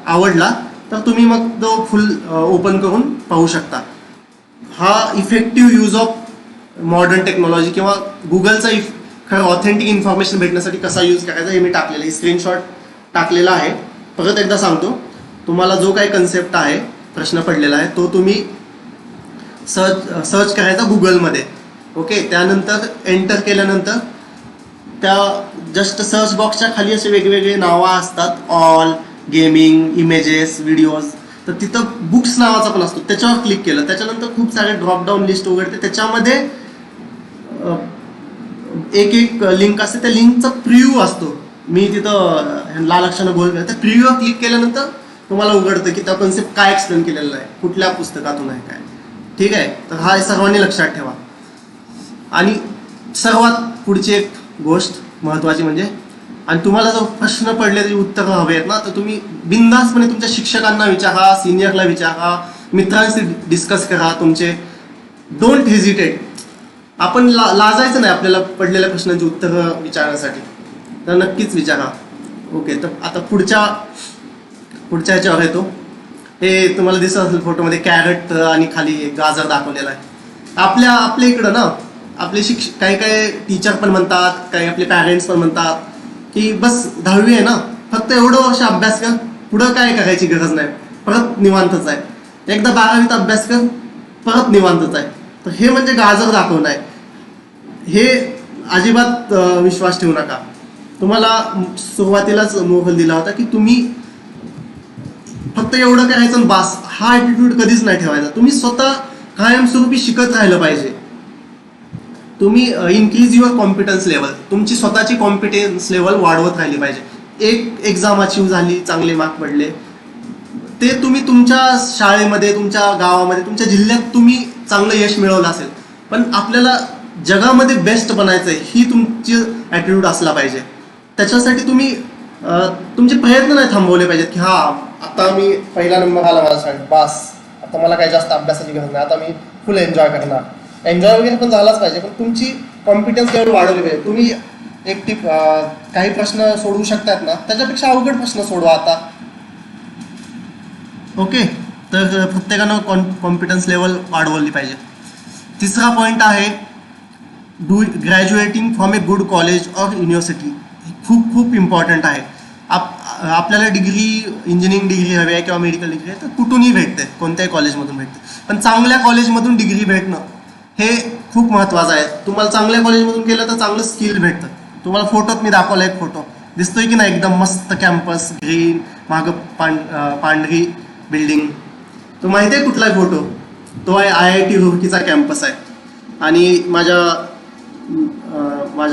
Speaker 1: आवडला तर तुम्ही मग तो फुल ओपन करून पाहू शकता. हा effective use of modern technology किंवा गुगलचा खरं ऑथेंटिक इन्फॉर्मेशन भेटण्यासाठी कसा यूज करायचा हे मी टाकलेलं आहे, स्क्रीनशॉट टाकलेला आहे. परत एकदा सांगतो, तुम्हाला जो काही कन्सेप्ट आहे, प्रश्न पडलेला आहे, तो तुम्ही सर्च करायचा गुगलमध्ये. ओके, त्यानंतर एंटर केल्यानंतर त्या जस्ट सर्च बॉक्सच्या खाली असे वेगवेगळे नावं असतात, ऑल, गेमिंग, इमेजेस, व्हिडिओज. तर तिथं बुक्स नावाचा पण असतो, त्याच्यावर क्लिक केलं त्याच्यानंतर खूप सारे ड्रॉपडाऊन लिस्ट उघडते. त्याच्यामध्ये एक लिंक असते, त्या लिंकचा प्रिव्ह्यू असतो. मी तिथं लाल अक्षरानं गोल करतो, त्या प्रिव्ह्यूवर क्लिक केल्यानंतर तुम्हाला उघडतं की त्या कन्सेप्ट काय एक्सप्लेन केलेलं आहे, कुठल्या पुस्तकातून आहे काय. ठीक आहे, तर हा सर्वांनी लक्षात ठेवा. आणि सर्वात पुढची एक गोष्ट महत्त्वाची म्हणजे, आणि तुम्हाला जर प्रश्न पडले तरी उत्तर हवे आहेत ना, तर तुम्ही बिनधास्तपणे तुमच्या शिक्षकांना विचारा, सिनियरला विचारा, मित्रांशी डिस्कस करा तुमचे. Don't hesitate. आपण लाजायचं नाही आपल्याला पडलेल्या प्रश्नांची उत्तरं विचारण्यासाठी, तर नक्कीच विचारा. ओके, तर आता पुढच्या ह्याच्यावर येतो. हे तुम्हाला दिसत असेल फोटोमध्ये कॅरेट आणि खाली गाजर दाखवलेला आहे. आपल्या इकडं ना आपले काही टीचर पण म्हणतात, काही आपले पॅरेंट्स पण म्हणतात की बस 10वी आहे ना, फक्त एवढं वर्ष अभ्यास कर, पुढं काय करायची गरज नाही, परत निवांतच आहे. एकदा 12वीत अभ्यास कर, परत निवांतच आहे. तर हे म्हणजे गाजर दाखवणं आहे. हे अजिबात विश्वास ठेवू नका. तुम्हाला सुरुवातीलाच मोबाईल दिला होता की तुम्ही फक्त एवढं करायचं बास, हा ॲटिट्यूड कधीच नाही ठेवायचा. तुम्ही स्वतः कायमस्वरूपी शिकत राहिलं पाहिजे. तुम्ही इन्क्रीज युअर कॉम्पिटन्स लेवल, तुमची स्वतःची कॉम्पिटन्स लेवल वाढवत राहिली पाहिजे. एक एक्झाम अचीव झाली, चांगले मार्क पडले, ते तुम्ही तुमच्या शाळेमध्ये, तुमच्या गावामध्ये, तुमच्या जिल्ह्यात तुम्ही चांगलं यश मिळवलं असेल, पण आपल्याला जगामध्ये बेस्ट बनायचं आहे ही तुमची ॲटिट्यूड असला पाहिजे. त्याच्यासाठी तुम्ही तुमचे प्रयत्न नाही थांबवले पाहिजेत की हा आता मी पहिला नंबर आला माझा शाळेत, बास आता मला काही जास्त अभ्यासाची गरज नाही, आता मी फुल एन्जॉय करणार. एन्जॉय वगैरे पण झालाच पाहिजे, पण तुमची कॉम्पिटन्स लेवल वाढवली पाहिजे. तुम्ही एक टिप, काही प्रश्न सोडवू शकतात ना, त्याच्यापेक्षा अवघड प्रश्न सोडवा आता. ओके, तर प्रत्येकानं कॉम्पिटन्स लेवल वाढवली पाहिजे. तिसरा पॉईंट आहे graduating from a good college or university. खूप खूप इम्पॉर्टंट आहे. आपल्याला डिग्री, इंजिनिअरिंग डिग्री हवी आहे किंवा मेडिकल डिग्री आहे तर कुठूनही भेटते, कोणत्याही कॉलेजमधून भेटते, पण चांगल्या कॉलेजमधून डिग्री भेटणं हे खूप महत्त्वाचं आहे. तुम्हाला चांगल्या कॉलेजमधून केलं तर चांगलं स्किल भेटतं. तुम्हाला फोटोत मी दाखवला एक फोटो दिसतोय की नाही, एकदम मस्त कॅम्पस, ग्रीन, मागं पांढरी बिल्डिंग. तो माहिती आहे कुठला फोटो? तो आहे IIT रुड़कीचा कॅम्पस आहे. आणि माझ्या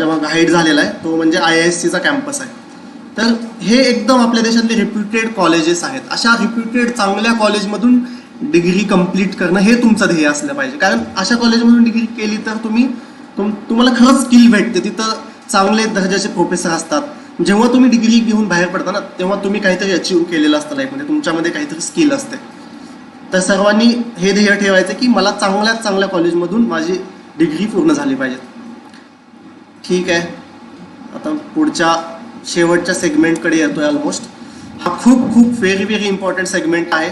Speaker 1: मग हाईट झालेला आहे तो म्हणजे IIScचा कॅम्पस आहे. तर हे एकदम आपल्या देशातले रिप्युटेड कॉलेजेस आहेत. अशा रिप्युटेड चांगल्या कॉलेजमधून डिग्री कंप्लीट करणं हे तुमचं ध्येय असलं पाहिजे. कारण अशा कॉलेजमधून डिग्री केली तर तुम्हाला खरंच स्किल भेटते. तिथं चांगले दर्जाचे प्रोफेसर असतात. जेव्हा तुम्ही डिग्री घेऊन बाहेर पडता ना, तेव्हा तुम्ही काहीतरी अचीव्ह केलेलं असतं लाईफमध्ये, तुमच्यामध्ये काहीतरी स्किल असते. तर सर्वांनी हे ध्येय ठेवायचं की मला चांगल्यात चांगल्या कॉलेजमधून माझी डिग्री पूर्ण झाली पाहिजे. ठीक आहे, आता पुढच्या शेवटच्या सेगमेंटकडे येतोय ऑलमोस्ट. हा खूप खूप व्हेरी व्हेरी इम्पॉर्टंट सेगमेंट आहे.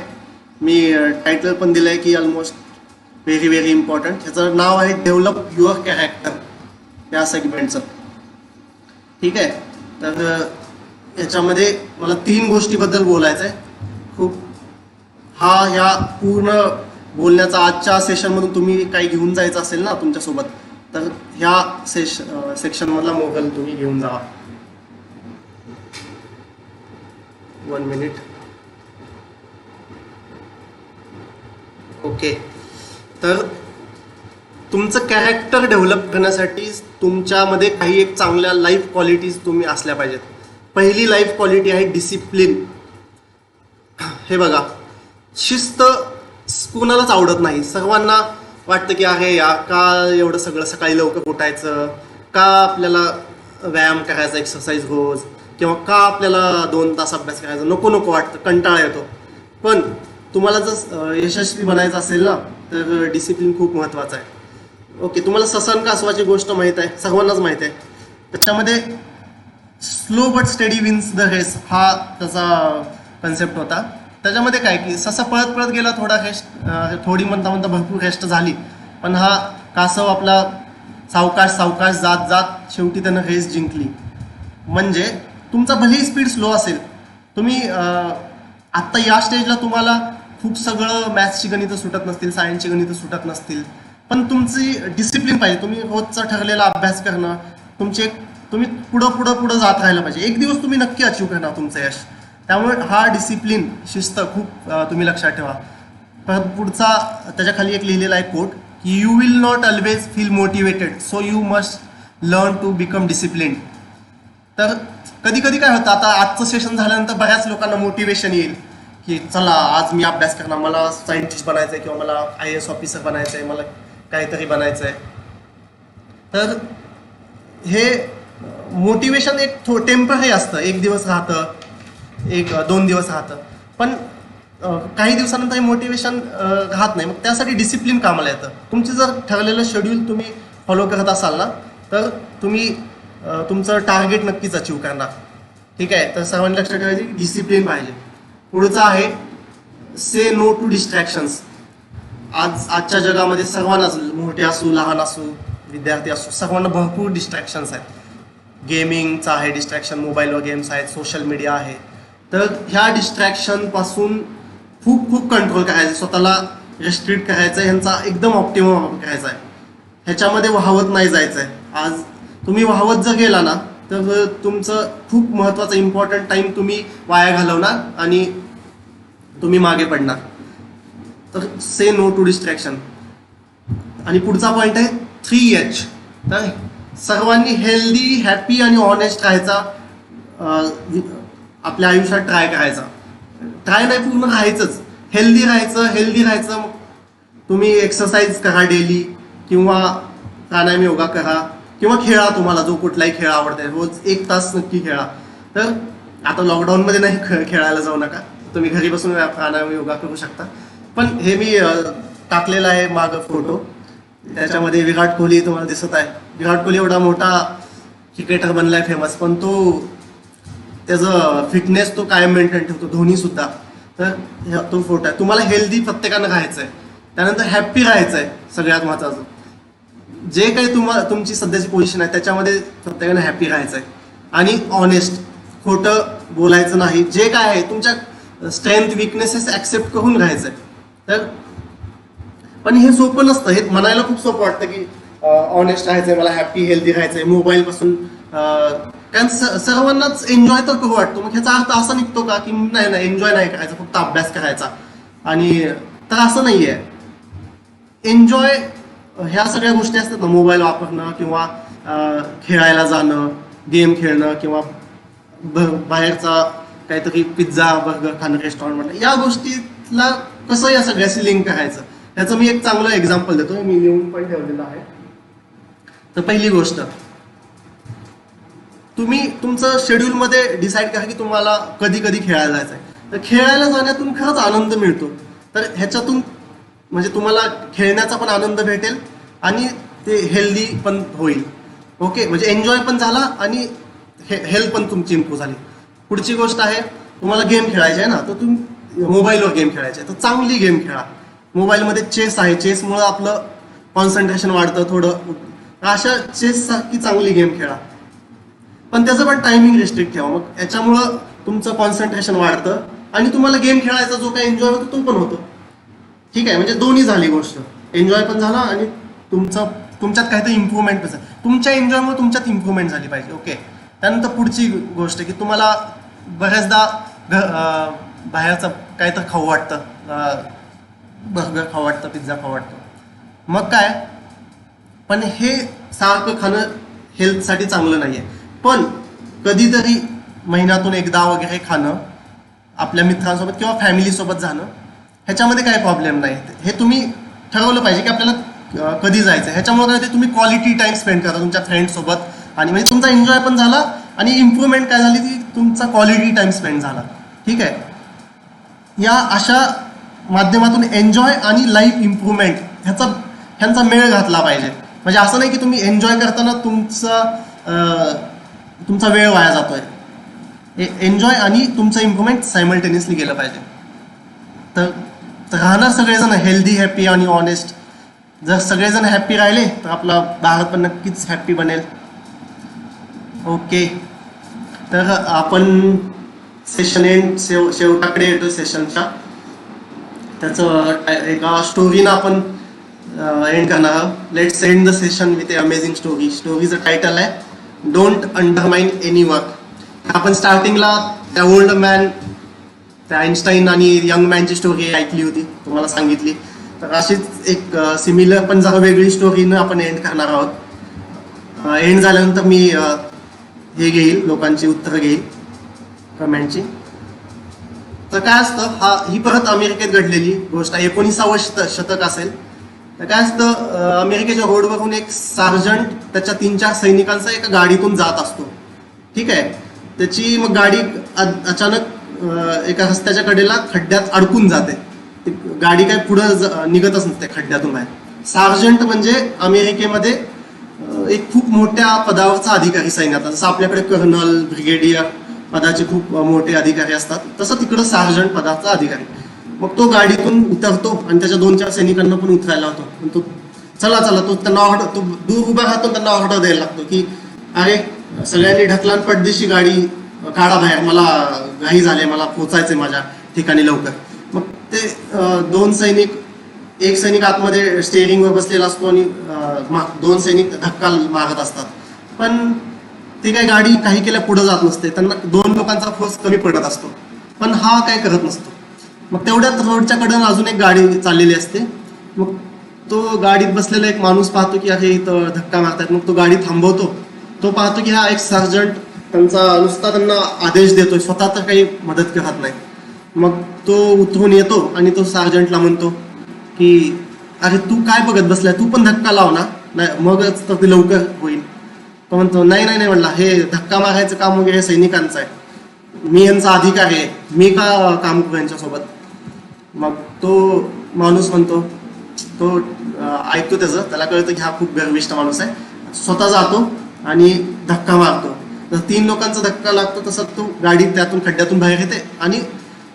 Speaker 1: मी टायटल पण दिलं आहे की ऑलमोस्ट व्हेरी व्हेरी इम्पॉर्टंट. ह्याचं नाव आहे डेव्हलप युअर कॅरेक्टर या सेगमेंटचं. ठीक आहे, तर याच्यामध्ये मला 3 गोष्टीबद्दल बोलायचं आहे. ह्या पूर्ण बोलण्याचा आजच्या सेशनमधून तुम्ही काही घेऊन जायचं असेल ना तुमच्यासोबत, तर ह्या सेक्शनमधला मोबाईल तुम्ही घेऊन जावा. 1 मिनिट. ओके, तर तुमचं कॅरेक्टर डेव्हलप करण्यासाठी तुमच्यामध्ये काही एक चांगल्या लाईफ क्वालिटीज तुम्ही असल्या पाहिजेत. पहिली लाईफ क्वालिटी आहे डिसिप्लिन. हे बघा, शिस्त कोणालाच आवडत नाही. सर्वांना वाटतं की अरे या का एवढं सगळं सकाळी लवकर उठायचं, का आपल्याला व्यायाम करायचा, एक्सरसाइज रोज, किंवा का आपल्याला 2 तास अभ्यास करायचा, नको वाटतं, कंटाळा येतो. पण तुम्हाला जर यशस्वी बनायचं असेल ना तर डिसिप्लिन खूप महत्त्वाचं आहे. ओके, तुम्हाला ससन कासवाची गोष्ट माहीत आहे, सर्वांनाच माहीत आहे. त्याच्यामध्ये slow but steady wins the race हा त्याचा कन्सेप्ट होता. त्याच्यामध्ये काय की ससा पळत गेला, थोडी म्हणता भरपूर रेस्ट झाली, पण हा कासव आपला सावकाश जात शेवटी त्यानं रेस जिंकली. म्हणजे तुमचा भलेही स्पीड स्लो असेल, तुम्ही आत्ता या स्टेजला तुम्हाला खूप सगळं मॅथ्सची गणितं सुटत नसतील, सायन्सची गणितं सुटत नसतील, पण तुमची डिसिप्लिन पाहिजे. तुम्ही रोजचा ठरलेला अभ्यास करणं, तुम्ही पुढं जात राहिलं पाहिजे. एक दिवस तुम्ही नक्की अचीव्ह करणार तुमचं यश. त्यामुळे हा डिसिप्लिन, शिस्त खूप तुम्ही लक्षात ठेवा. परत पुढचा त्याच्या खाली एक लिहिलेला आहे कोट की you will not always feel motivated, so you must learn to become discipline. तर कधी काय होतं, आता आजचं सेशन झाल्यानंतर बऱ्याच लोकांना मोटिवेशन येईल की चला आज मी अभ्यास करणार, मला सायंटिस्ट बनायचं आहे किंवा मला IAS ऑफिसर बनायचं आहे, मला काहीतरी बनायचं आहे. तर हे मोटिवेशन एक टेम्पररी असतं, एक दिवस राहतं, 1-2 दिवस राहतं, पण काही दिवसानंतर हे मोटिवेशन राहत नाही. मग त्यासाठी डिसिप्लिन कामाला येतं. तुमचे जर ठरलेलं शेड्यूल तुम्ही फॉलो करत असाल ना, तर तुम्ही तुमचं टार्गेट नक्कीच अचीव करणार. ठीक आहे, तर सर्वांनी लक्षात ठेवायची डिसिप्लिन पाहिजे. पुढचं आहे से नो टू डिस्ट्रॅक्शन्स. आजच्या जगामध्ये सर्वांनाच, मोठे असू लहान असू विद्यार्थी असू, सर्वांना भरपूर डिस्ट्रॅक्शन्स आहेत. गेमिंगचं आहे डिस्ट्रॅक्शन, मोबाईलवर गेम्स आहेत, सोशल मीडिया आहे. तर ह्या डिस्ट्रॅक्शनपासून खूप कंट्रोल करायचं, स्वतःला रेस्ट्रिक्ट करायचं आहे, ह्यांचा एकदम ऑप्टिमम करायचा आहे. ह्याच्यामध्ये वाहवत नाही जायचं आहे. आज तुम्ही वाहवत जर गेला ना, तर तुमचं खूप महत्त्वाचं इम्पॉर्टंट टाईम तुम्ही वाया घालवणार आणि तुम्ही मागे पडणार. तर से नो टू डिस्ट्रॅक्शन. आणि पुढचा पॉईंट आहे 3H. तर सर्वांनी हेल्दी, हॅपी आणि ऑनेस्ट राहायचा, आपल्या आयुष्यात ट्राय करायचा. ट्राय नाही, पूर्ण राहायचंच. हेल्दी राहायचं. मग तुम्ही एक्सरसाइज करा डेली, किंवा प्राणायाम योगा करा, किंवा खेळा. तुम्हाला जो कुठलाही खेळ आवडते, रोज 1 तास नक्की खेळा. तर आता लॉकडाऊनमध्ये नाही खेळायला जाऊ नका, तुम्ही घरी बसून प्राणायाम योगा करू शकता. पण हे मी टाकलेला आहे मागं फोटो, त्याच्यामध्ये विराट कोहली तुम्हाला दिसत आहे. विराट कोहली एवढा मोठा क्रिकेटर बनलाय, फेमस, पण तो त्याचं फिटनेस तो कायम मेंटेन ठेवतो. धोनी सुद्धा. तर तो फोटो आहे. तुम्हाला हेल्दी प्रत्येकानं राहायचं आहे, त्यानंतर हॅप्पी राहायचं आहे. सगळ्यात महत्त्वाचं, जे काही तुमची सध्याची पोझिशन आहे त्याच्यामध्ये प्रत्येकानं हॅप्पी राहायचं आहे. आणि ऑनेस्ट, खोटं बोलायचं नाही. जे काय आहे तुमच्या स्ट्रेंथ, विकनेसेस ॲक्सेप्ट करून राहायचं आहे. तर पण हे सोपं नसतं. हे म्हणायला खूप सोपं वाटतं की ऑनेस्ट राहायचंय, मला हॅप्पी हेल्दी राहायचंय, मोबाईलपासून. कारण सर्वांनाच एन्जॉय तर करू वाटतो. मग ह्याचा अर्थ असा निघतो का की नाही एन्जॉय नाही करायचा, फक्त अभ्यास करायचा? आणि तर असं नाही आहे. एन्जॉय ह्या सगळ्या गोष्टी असतात ना, मोबाईल वापरणं किंवा खेळायला जाणं, गेम खेळणं, किंवा बाहेरचा काहीतरी पिझ्झा बर्गर खाणं रेस्टॉरंटमधलं, या गोष्टीला कसं या सगळ्याशी लिंक करायचं, ह्याचं मी एक चांगलं एक्झाम्पल देतो. मी लिहून पण ठेवलेलं आहे. तर पहिली गोष्ट, तुम्ही तुमचं शेड्यूलमध्ये डिसाईड करा की तुम्हाला कधी खेळायला जायचं आहे. तर खेळायला जाण्यातून खरंच आनंद मिळतो. तर ह्याच्यातून म्हणजे तुम्हाला खेळण्याचा पण आनंद भेटेल आणि ते हेल्दी पण होईल. ओके, म्हणजे एन्जॉय पण झाला आणि हेल्थ पण तुमची इम्प्रूव्ह झाली. पुढची गोष्ट आहे, तुम्हाला गेम खेळायचे आहे ना, तर तुम्ही मोबाईलवर गेम खेळायचे, तर चांगली गेम खेळा. मोबाईलमध्ये चेस आहे, चेसमुळं आपलं कॉन्सन्ट्रेशन वाढतं थोडं. अशा चेससारखी चांगली गेम खेळा, पण त्याचं पण टायमिंग रिस्ट्रिक्ट ठेवा. मग याच्यामुळं तुमचं कॉन्सन्ट्रेशन वाढतं आणि तुम्हाला गेम खेळायचा जो काही एन्जॉय होतो तो पण होतो. ठीक आहे, म्हणजे दोन्ही झाली गोष्ट, एन्जॉय पण झाला आणि तुमच्यात काहीतरी इम्प्रूव्हमेंट पण झालं. तुमच्या एन्जॉयमुळे तुमच्यात इम्प्रूव्हमेंट झाली पाहिजे. ओके, त्यानंतर पुढची गोष्ट की तुम्हाला बऱ्याचदा बाहेरचं काहीतरी खाऊ वाटतं, बर्गर खाऊ वाटतं, पिझ्झा खाऊ वाटतं. मग काय, पण हे सारखं खाणं हेल्थसाठी चांगलं नाही आहे. पण कधीतरी महिन्यातून एकदा वगैरे खाणं, आपल्या मित्रांसोबत किंवा फॅमिलीसोबत जाणं, ह्याच्यामध्ये काही प्रॉब्लेम नाही. हे तुम्ही ठरवलं पाहिजे की आपल्याला कधी जायचं. ह्याच्यामुळे काय ते तुम्ही क्वालिटी टाईम स्पेंड करता तुमच्या फ्रेंड्ससोबत, आणि म्हणजे तुमचा एन्जॉय पण झाला आणि इम्प्रूव्हमेंट काय झाली की तुमचा क्वालिटी टाईम स्पेंड झाला. ठीक आहे, या अशा माध्यमातून एन्जॉय आणि लाईफ इम्प्रूव्हमेंट ह्यांचा मेळ घातला पाहिजे. म्हणजे असं नाही की तुम्ही एन्जॉय करताना तुमचा वेळ वाया जातोय. एन्जॉय आणि तुमचं इम्प्रूव्हमेंट सायमल्टेनियसली गेलं पाहिजे. तर राहणार सगळेजण हेल्दी, हॅपी आणि ऑनेस्ट. जर सगळेजण हॅपी राहिले तर आपला भारत पण नक्कीच हॅपी बनेल. ओके, तर आपण सेशन शेवटाकडे येतो सेशनच्या. त्याचं एका स्टोरीनं आपण एंड करणार आहोत. Let's end the session with a amazing story. स्टोरीचं टायटल आहे डोंट अंडरमाइन एनी वर्क. आपण स्टार्टिंगला त्या ओल्ड मॅन, त्या आईन्स्टाईन आणि यंग मॅनची स्टोरी ऐकली होती, तुम्हाला सांगितली. तर अशीच एक सिमिलर पण जरा वेगळी स्टोरीनं आपण एंड करणार आहोत. एंड झाल्यानंतर मी हे घेईल, लोकांची उत्तरं घेईल कमेंटची. तर काय असतं, ही परत अमेरिकेत घडलेली गोष्ट आहे, 19वे शतक असेल. तर काय असतं, अमेरिकेच्या रोडवरून एक सार्जंट त्याच्या 3-4 सैनिकांचा एका गाडीतून जात असतो. ठीक आहे. त्याची मग गाडी अचानक एका रस्त्याच्या कडेला खड्ड्यात अडकून जाते. गाडी काय पुढं निघतच नसते खड्ड्यातून बाहेर. सार्जंट म्हणजे अमेरिकेमध्ये एक खूप मोठ्या पदावरचा अधिकारी सैन्यात, जसं आपल्याकडे कर्नल, ब्रिगेडियर पदाचे खूप मोठे अधिकारी असतात, तसं तिकडं सार्जंट पदाचा अधिकारी. मग तो गाडीतून उतरतो आणि त्याच्या 2-4 सैनिकांना पण उतरायला होतो. तो चला तो त्यांना ऑर्डर, तो दूर उभा राहतो, त्यांना ऑर्डर द्यायला लागतो की अरे सगळ्यांनी ढकलान पडदिशी गाडी काढा बाहेर, मला घाई झाले, मला पोचायचंय माझ्या ठिकाणी लवकर. मग ते 2 सैनिक, एक सैनिक आतमध्ये स्टेअरिंगवर बसलेला असतो आणि 2 सैनिक धक्का मारत असतात. पण ते काय गाडी काही केल्या पुढे जात नसते, त्यांना 2 लोकांचा फोर्स कमी पडत असतो. पण हा काय करत नसतो. मग तेवढ्यात रोडच्या कडेनं अजून एक गाडी चाललेली असते. मग तो गाडीत बसलेला एक माणूस पाहतो की अरे इथं धक्का मारतात. मग तो गाडी थांबवतो. तो पाहतो की हा एक सर्जंट त्यांचा नुसता त्यांना आदेश देतोय, स्वतः तर काही मदत करत नाही. मग तो उतरून येतो आणि तो सार्जंटला म्हणतो की अरे तू काय बघत बसलाय, तू पण धक्का लाव ना, नाही मगच तर ते लवकर होईल. तो म्हणतो नाही म्हणला, हे धक्का मारायचं काम वगैरे सैनिकांचं आहे, मी यांचा अधिकारी आहे, मी का काम करू यांच्यासोबत. मग तो माणूस म्हणतो, तो ऐकतो त्याचं, त्याला कळतं की हा खूप गर्विष्ठ माणूस आहे. स्वतः जातो आणि धक्का मारतो. तर 3 लोकांचा धक्का लागतो. तसं तो गाडी त्यातून खड्ड्यातून बाहेर येते आणि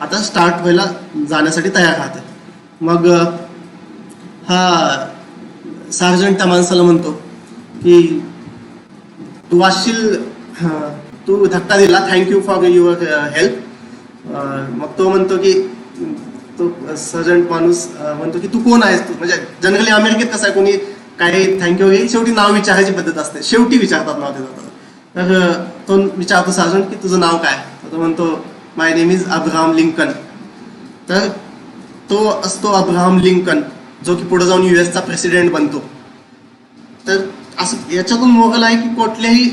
Speaker 1: आता स्टार्ट व्हायला जाण्यासाठी तयार राहते. मग हा सार्जंट त्या माणसाला म्हणतो की तू वाचशील, तू धक्का दिला, थँक्यू फॉर युअर हेल्प. मग तो म्हणतो की, तो सर्जंट माणूस म्हणतो की तू कोण आहेस, तू म्हणजे जनरली अमेरिकेत कसं आहे, कोणी काही थँक्यू वगैरे शेवटी नाव विचारायची पद्धत असते, शेवटी विचारतात नाव देतात. तर तो विचारतो सार्जंट की तुझं नाव काय. तो म्हणतो माय नेम इज अब्राहम लिंकन. तर तो असतो अब्राहम लिंकन, जो की पुढे जाऊन US चा प्रेसिडेंट बनतो. तर असं याच्यातून मोरल आहे की कुठल्याही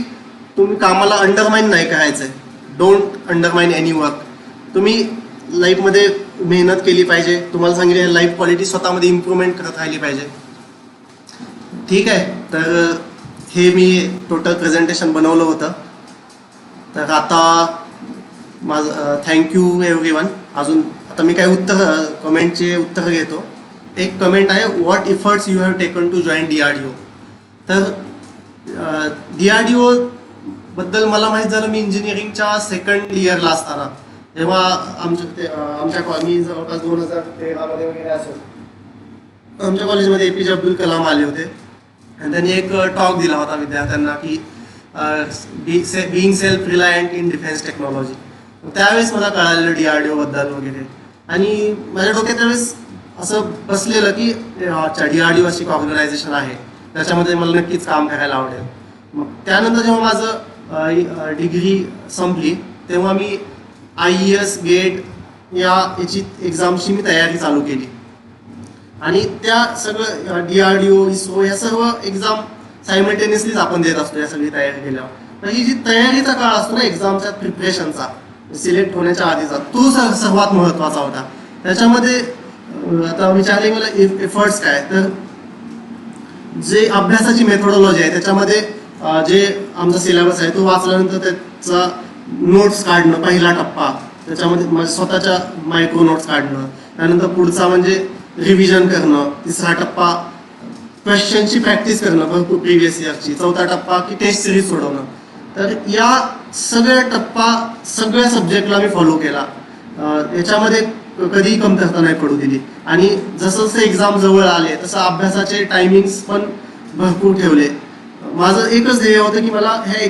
Speaker 1: तुम्ही कामाला अंडरमाइन नाही करायचंय. Don't undermine any work. तुम्ही लाईफमध्ये मेहनत केली पाहिजे. तुम्हाला सांगितलं लाईफ क्वालिटी स्वतःमध्ये इम्प्रूव्हमेंट करत राहिली पाहिजे. ठीक आहे. तर हे मी टोटल प्रेझेंटेशन बनवलं होतं. तर आता माझं थँक्यू एव्हरीवन. अजून आता मी काही कमेंटचे उत्तर घेतो. एक कमेंट आहे, what efforts you have taken to join DRDO. तर DRDO बद्दल मला माहीत झालं मी इंजिनिअरिंगच्या 2nd इयरला असताना, जेव्हा आमच्या कॉलेज जवळपास 2013 मध्ये वगैरे असेल, आमच्या कॉलेजमध्ये APJ अब्दुल कलाम आले होते आणि त्यांनी एक टॉक दिला होता विद्यार्थ्यांना की being self reliant in defence technology. त्यावेळेस मला कळालेलं DRDO बद्दल वगैरे, आणि माझ्या डोक्यात त्यावेळेस असं बसलेलं की अच्छा DRDO अशी ऑर्गनायझेशन आहे, त्याच्यामध्ये मला नक्कीच काम करायला आवडेल. मग त्यानंतर जेव्हा माझं डिग्री संपली तेव्हा मी IES गेट याची एक्झामची मी तयारी चालू केली. आणि त्या सगळं DRDO, ISRO या सर्व एक्झाम सायमल्टेनियसलीच आपण देत असतो या सगळी तयारी केल्यावर. तर ही जी तयारीचा काळ असतो ना एक्झामच्या प्रिपरेशनचा, सिलेक्ट होण्याच्या आधीचा, तो सर्वात महत्त्वाचा होता. त्याच्यामध्ये आता विचारले मला एफर्ट्स काय, तर जे अभ्यासाची मेथोडॉलॉजी आहे त्याच्यामध्ये जे आमचा सिलेबस आहे तो वाचल्यानंतर त्याचा नोट्स काढणं पहिला टप्पा, त्याच्यामध्ये स्वतःच्या मायक्रो नोट्स काढणं, त्यानंतर पुढचा म्हणजे रिव्हिजन करणं, 3रा टप्पा क्वेश्चनची प्रॅक्टिस करणं भरपूर प्रिव्हियस इयरची, 4था टप्पा की टेस्ट सिरीज सोडवणं. तर या सगळ्या टप्पा सगळ्या सब्जेक्टला मी फॉलो केला. याच्यामध्ये कधीही कमतरता नाही पडू दिली. आणि जसं जसं एक्झाम जवळ आले तसं अभ्यासाचे टायमिंग्स पण भरपूर ठेवले. माझं एकच ध्येय होतं की मला ह्या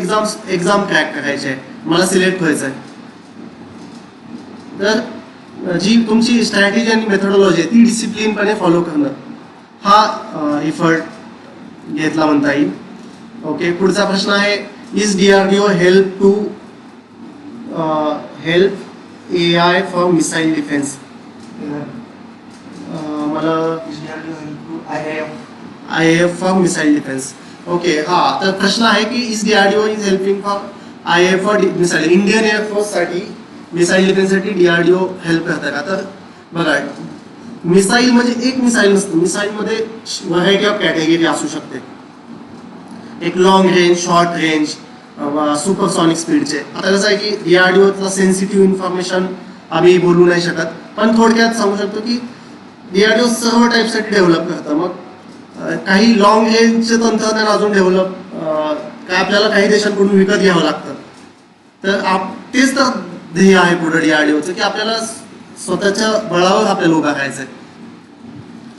Speaker 1: एक्झाम क्रॅक करायचे आहे, मला सिलेक्ट व्हायचं आहे. तर जी तुमची स्ट्रॅटेजी आणि मेथोडॉलॉजी आहे ती डिसिप्लिनपणे फॉलो करणं हा इफर्ट घेतला म्हणता येईल. ओके, पुढचा प्रश्न आहे, is DRDO help AI for missile defence. मला IAF for missile defence. Okay, हा तर प्रश्न आहे की is DRDO is helping for IAF for missile. Indian air force साठी मिसाईल डिफेन्ससाठी DRDO हेल्प करतं का? तर बघा, मिसाईल म्हणजे एक मिसाईल नसतं, मिसाईलमध्ये व्हरायटी ऑफ कॅटेगरी असू शकते. एक long range, short range, supersonic स्पीडचे. आता कसं आहे की DRDOचा सेन्सिटिव्ह इन्फॉर्मेशन आम्ही बोलू नाही शकत, पण थोडक्यात सांगू शकतो की DRDO सर्व टाईपसाठी डेव्हलप करतं. मग काही लॉंग रेंजचे तंत्रज्ञान अजून डेव्हलप काय आपल्याला काही देशांकडून विकत घ्यावं लागतं. तर तेच तर ध्येय आहे पुढे DRDOचं, की आपल्याला स्वतःच्या बळावर आपल्याला उभा करायचंय.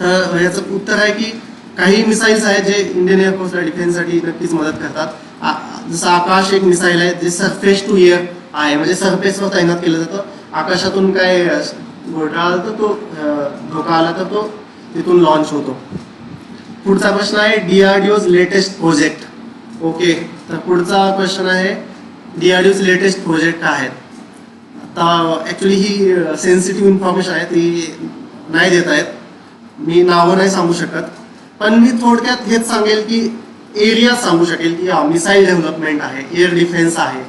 Speaker 1: तर याचं उत्तर आहे की काही मिसाईल्स आहेत जे इंडियन एअरफोर्सला डिफेन्ससाठी नक्कीच मदत करतात. जसं आकाश एक मिसाईल आहे जे सरफेस टू एअर आहे, म्हणजे सरफेसवर तैनात केलं जातं. आकाशातून काय घोटाळा आला तर तो धोका आला तर तो तिथून लॉन्च होतो. पुढचा प्रश्न आहे DRDO's लेटेस्ट प्रोजेक्ट. ओके, तर पुढचा क्वेश्चन आहे DRDO's लेटेस्ट प्रोजेक्ट काय आहेत. आता ॲक्च्युली ही सेन्सिटिव्ह इन्फॉर्मेशन आहे, ती नाही देत आहेत, मी नावं नाही सांगू शकत. पण मी थोडक्यात हेच सांगेल की एरिया सांगू शकेल की मिसाईल डेव्हलपमेंट आहे, एअर डिफेन्स आहे,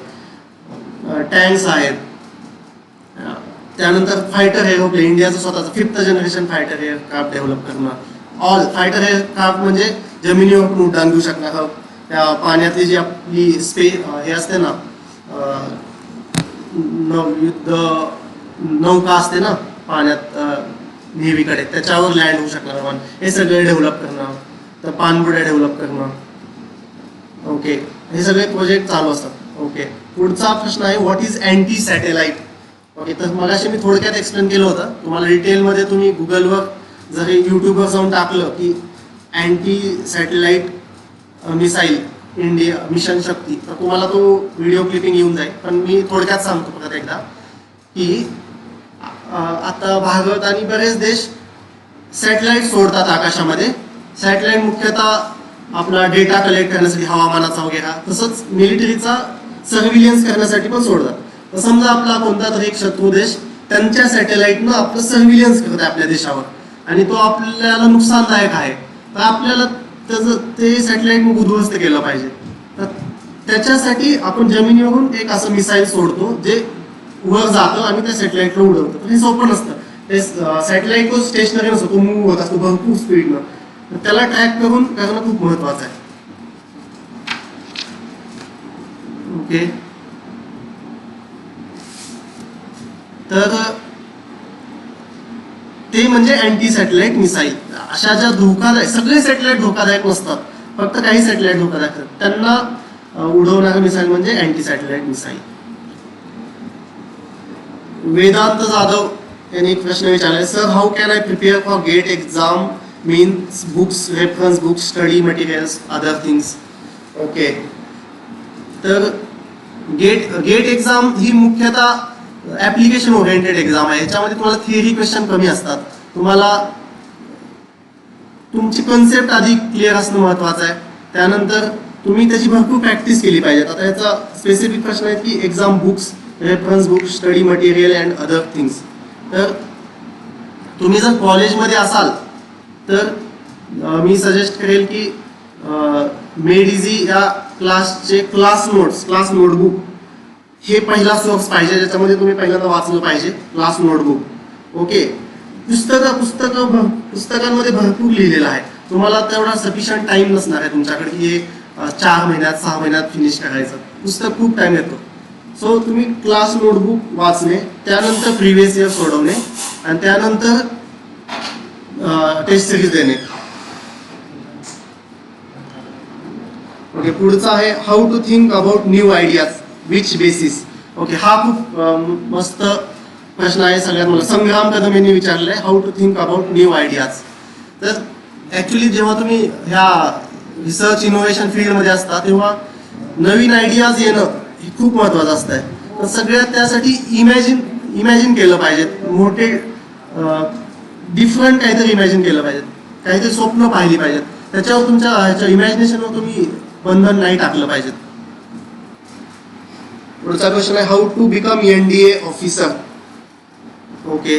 Speaker 1: टँक्स आहेत, त्यानंतर फायटर एअरप्लेन, इंडियाचं स्वतःचं 5th generation fighter aircraft develop करणं. ऑल फायटर एअरक्राफ्ट म्हणजे जमिनीवर पण उड्डाण घेऊ शकणार, त्या पाण्यातली जी आपली हे असते ना, युद्ध नौका असते ना पाण्यात, नेव्हीकडे, त्याच्यावर लँड होऊ शकणार आपण, हे सगळे डेव्हलप करणं. तर पाणबुड्या डेव्हलप करणं. ओके, हे सगळे प्रोजेक्ट चालू असतात. ओके, पुढचा प्रश्न आहे what is anti satellite. Okay, तर मगाशी मी थोडक्यात एक्सप्लेन केलं होतं. तुम्हाला डिटेलमध्ये तुम्ही गुगलवर जर यूट्यूबवर जाऊन टाकलं की anti satellite missile India mission Shakti, तर तुम्हाला तो व्हिडिओ क्लिपिंग येऊन जाईल. पण मी थोडक्यात सांगतो परत एकदा की आता भारत आणि बरेच देश सॅटेलाइट सोडतात आकाशामध्ये. सॅटेलाइट मुख्यतः आपला डेटा कलेक्ट करण्यासाठी, हवामानाचा वगैरे, तसंच मिलिटरीचा सर्व्हिलियन्स करण्यासाठी पण सोडतात. तर समजा आपला कोणता तरी एक शत्रू देश त्यांच्या सॅटेलाइटनं आपलं सर्व्हिलियन्स करत आहे आपल्या देशावर आणि तो आपल्याला नुकसानदायक आहे, तर आपल्याला त्याचं ते सॅटेलाइट मग उद्ध्वस्त केलं पाहिजे. तर त्याच्यासाठी आपण जमिनीवरून एक असं मिसाईल सोडतो जे वर जातं आणि त्या सॅटेलाइटला उडवतं. तर हे सोपं नसतं. ते सॅटेलाइट तो स्टेशनरी नसतो, तो मूव्ह होत असतो भरपूर स्पीडनं. तर त्याला ट्रॅक करून करणं खूप महत्वाचं आहे. ओके, तर ते म्हणजे अँटी सॅटेलाइट मिसाईल. अशा ज्या धोकादायक, सगळे सॅटेलाइट धोकादायक नसतात, फक्त काही सॅटेलाइट धोकादायक असतात, त्यांना उडवणारं मिसाईल म्हणजे anti satellite missile. Vedant Jadhav यांनी एक प्रश्न विचारलाय, sir how can I prepare for GATE exam, means books, reference books, study materials, other things. Okay, तर गेट एक्झाम ही मुख्यतः ऍप्लिकेशन ओरिएंटेड एक्झाम आहे. याच्यामध्ये तुम्हाला थिअरी क्वेश्चन कमी असतात, तुम्हाला तुमची कन्सेप्ट आधी क्लिअर असणं महत्वाचं आहे. त्यानंतर तुम्ही त्याची भरपूर प्रॅक्टिस केली पाहिजे. आता याचा स्पेसिफिक प्रश्न आहे की exam books, reference books, study material and other things. तर तुम्ही जर कॉलेजमध्ये असाल तर मी सजेस्ट करेल की मेड इझी या क्लासचे क्लास नोट्स, क्लास नोटबुक हे पहिला सोर्स पाहिजे, ज्याच्यामध्ये तुम्ही पहिल्यांदा वाचलं पाहिजे क्लास नोटबुक. ओके, पुस्तकांमध्ये भरपूर लिहिलेलं आहे, तुम्हाला तेवढा सफिशियंट टाइम नसणार आहे तुमच्याकडे की हे 4 महिन्यात 6 महिन्यात फिनिश करायचं. पुस्तक खूप टाइम येतो. सो तुम्ही क्लास नोटबुक वाचणे, त्यानंतर प्रिव्हियस इयर सोडवणे आणि त्यानंतर टेस्ट सिरीज देणे. ओके, पुढचा आहे how to think about new ideas, which basis. Okay, हा खूप मस्त प्रश्न आहे. सगळ्यात मला संग्राम कदम यांनी विचारलेला आहे, how to think about new ideas. तर ॲक्च्युली जेव्हा तुम्ही ह्या रिसर्च इनोव्हेशन फील्डमध्ये असता तेव्हा नवीन आयडियाज येणं हे खूप महत्त्वाचं असतं. तर सगळ्यात त्यासाठी इमॅजिन केलं पाहिजे, मोठे डिफरंट काहीतरी इमॅजिन केलं पाहिजे, काहीतरी स्वप्न पाहिली पाहिजेत. त्याच्यावर तुमच्या ह्याच्या इमॅजिनेशनवर तुम्ही बंधन नाही टाकलं पाहिजे. पुढचा क्वेश्चन आहे how to become NDA officer. Okay,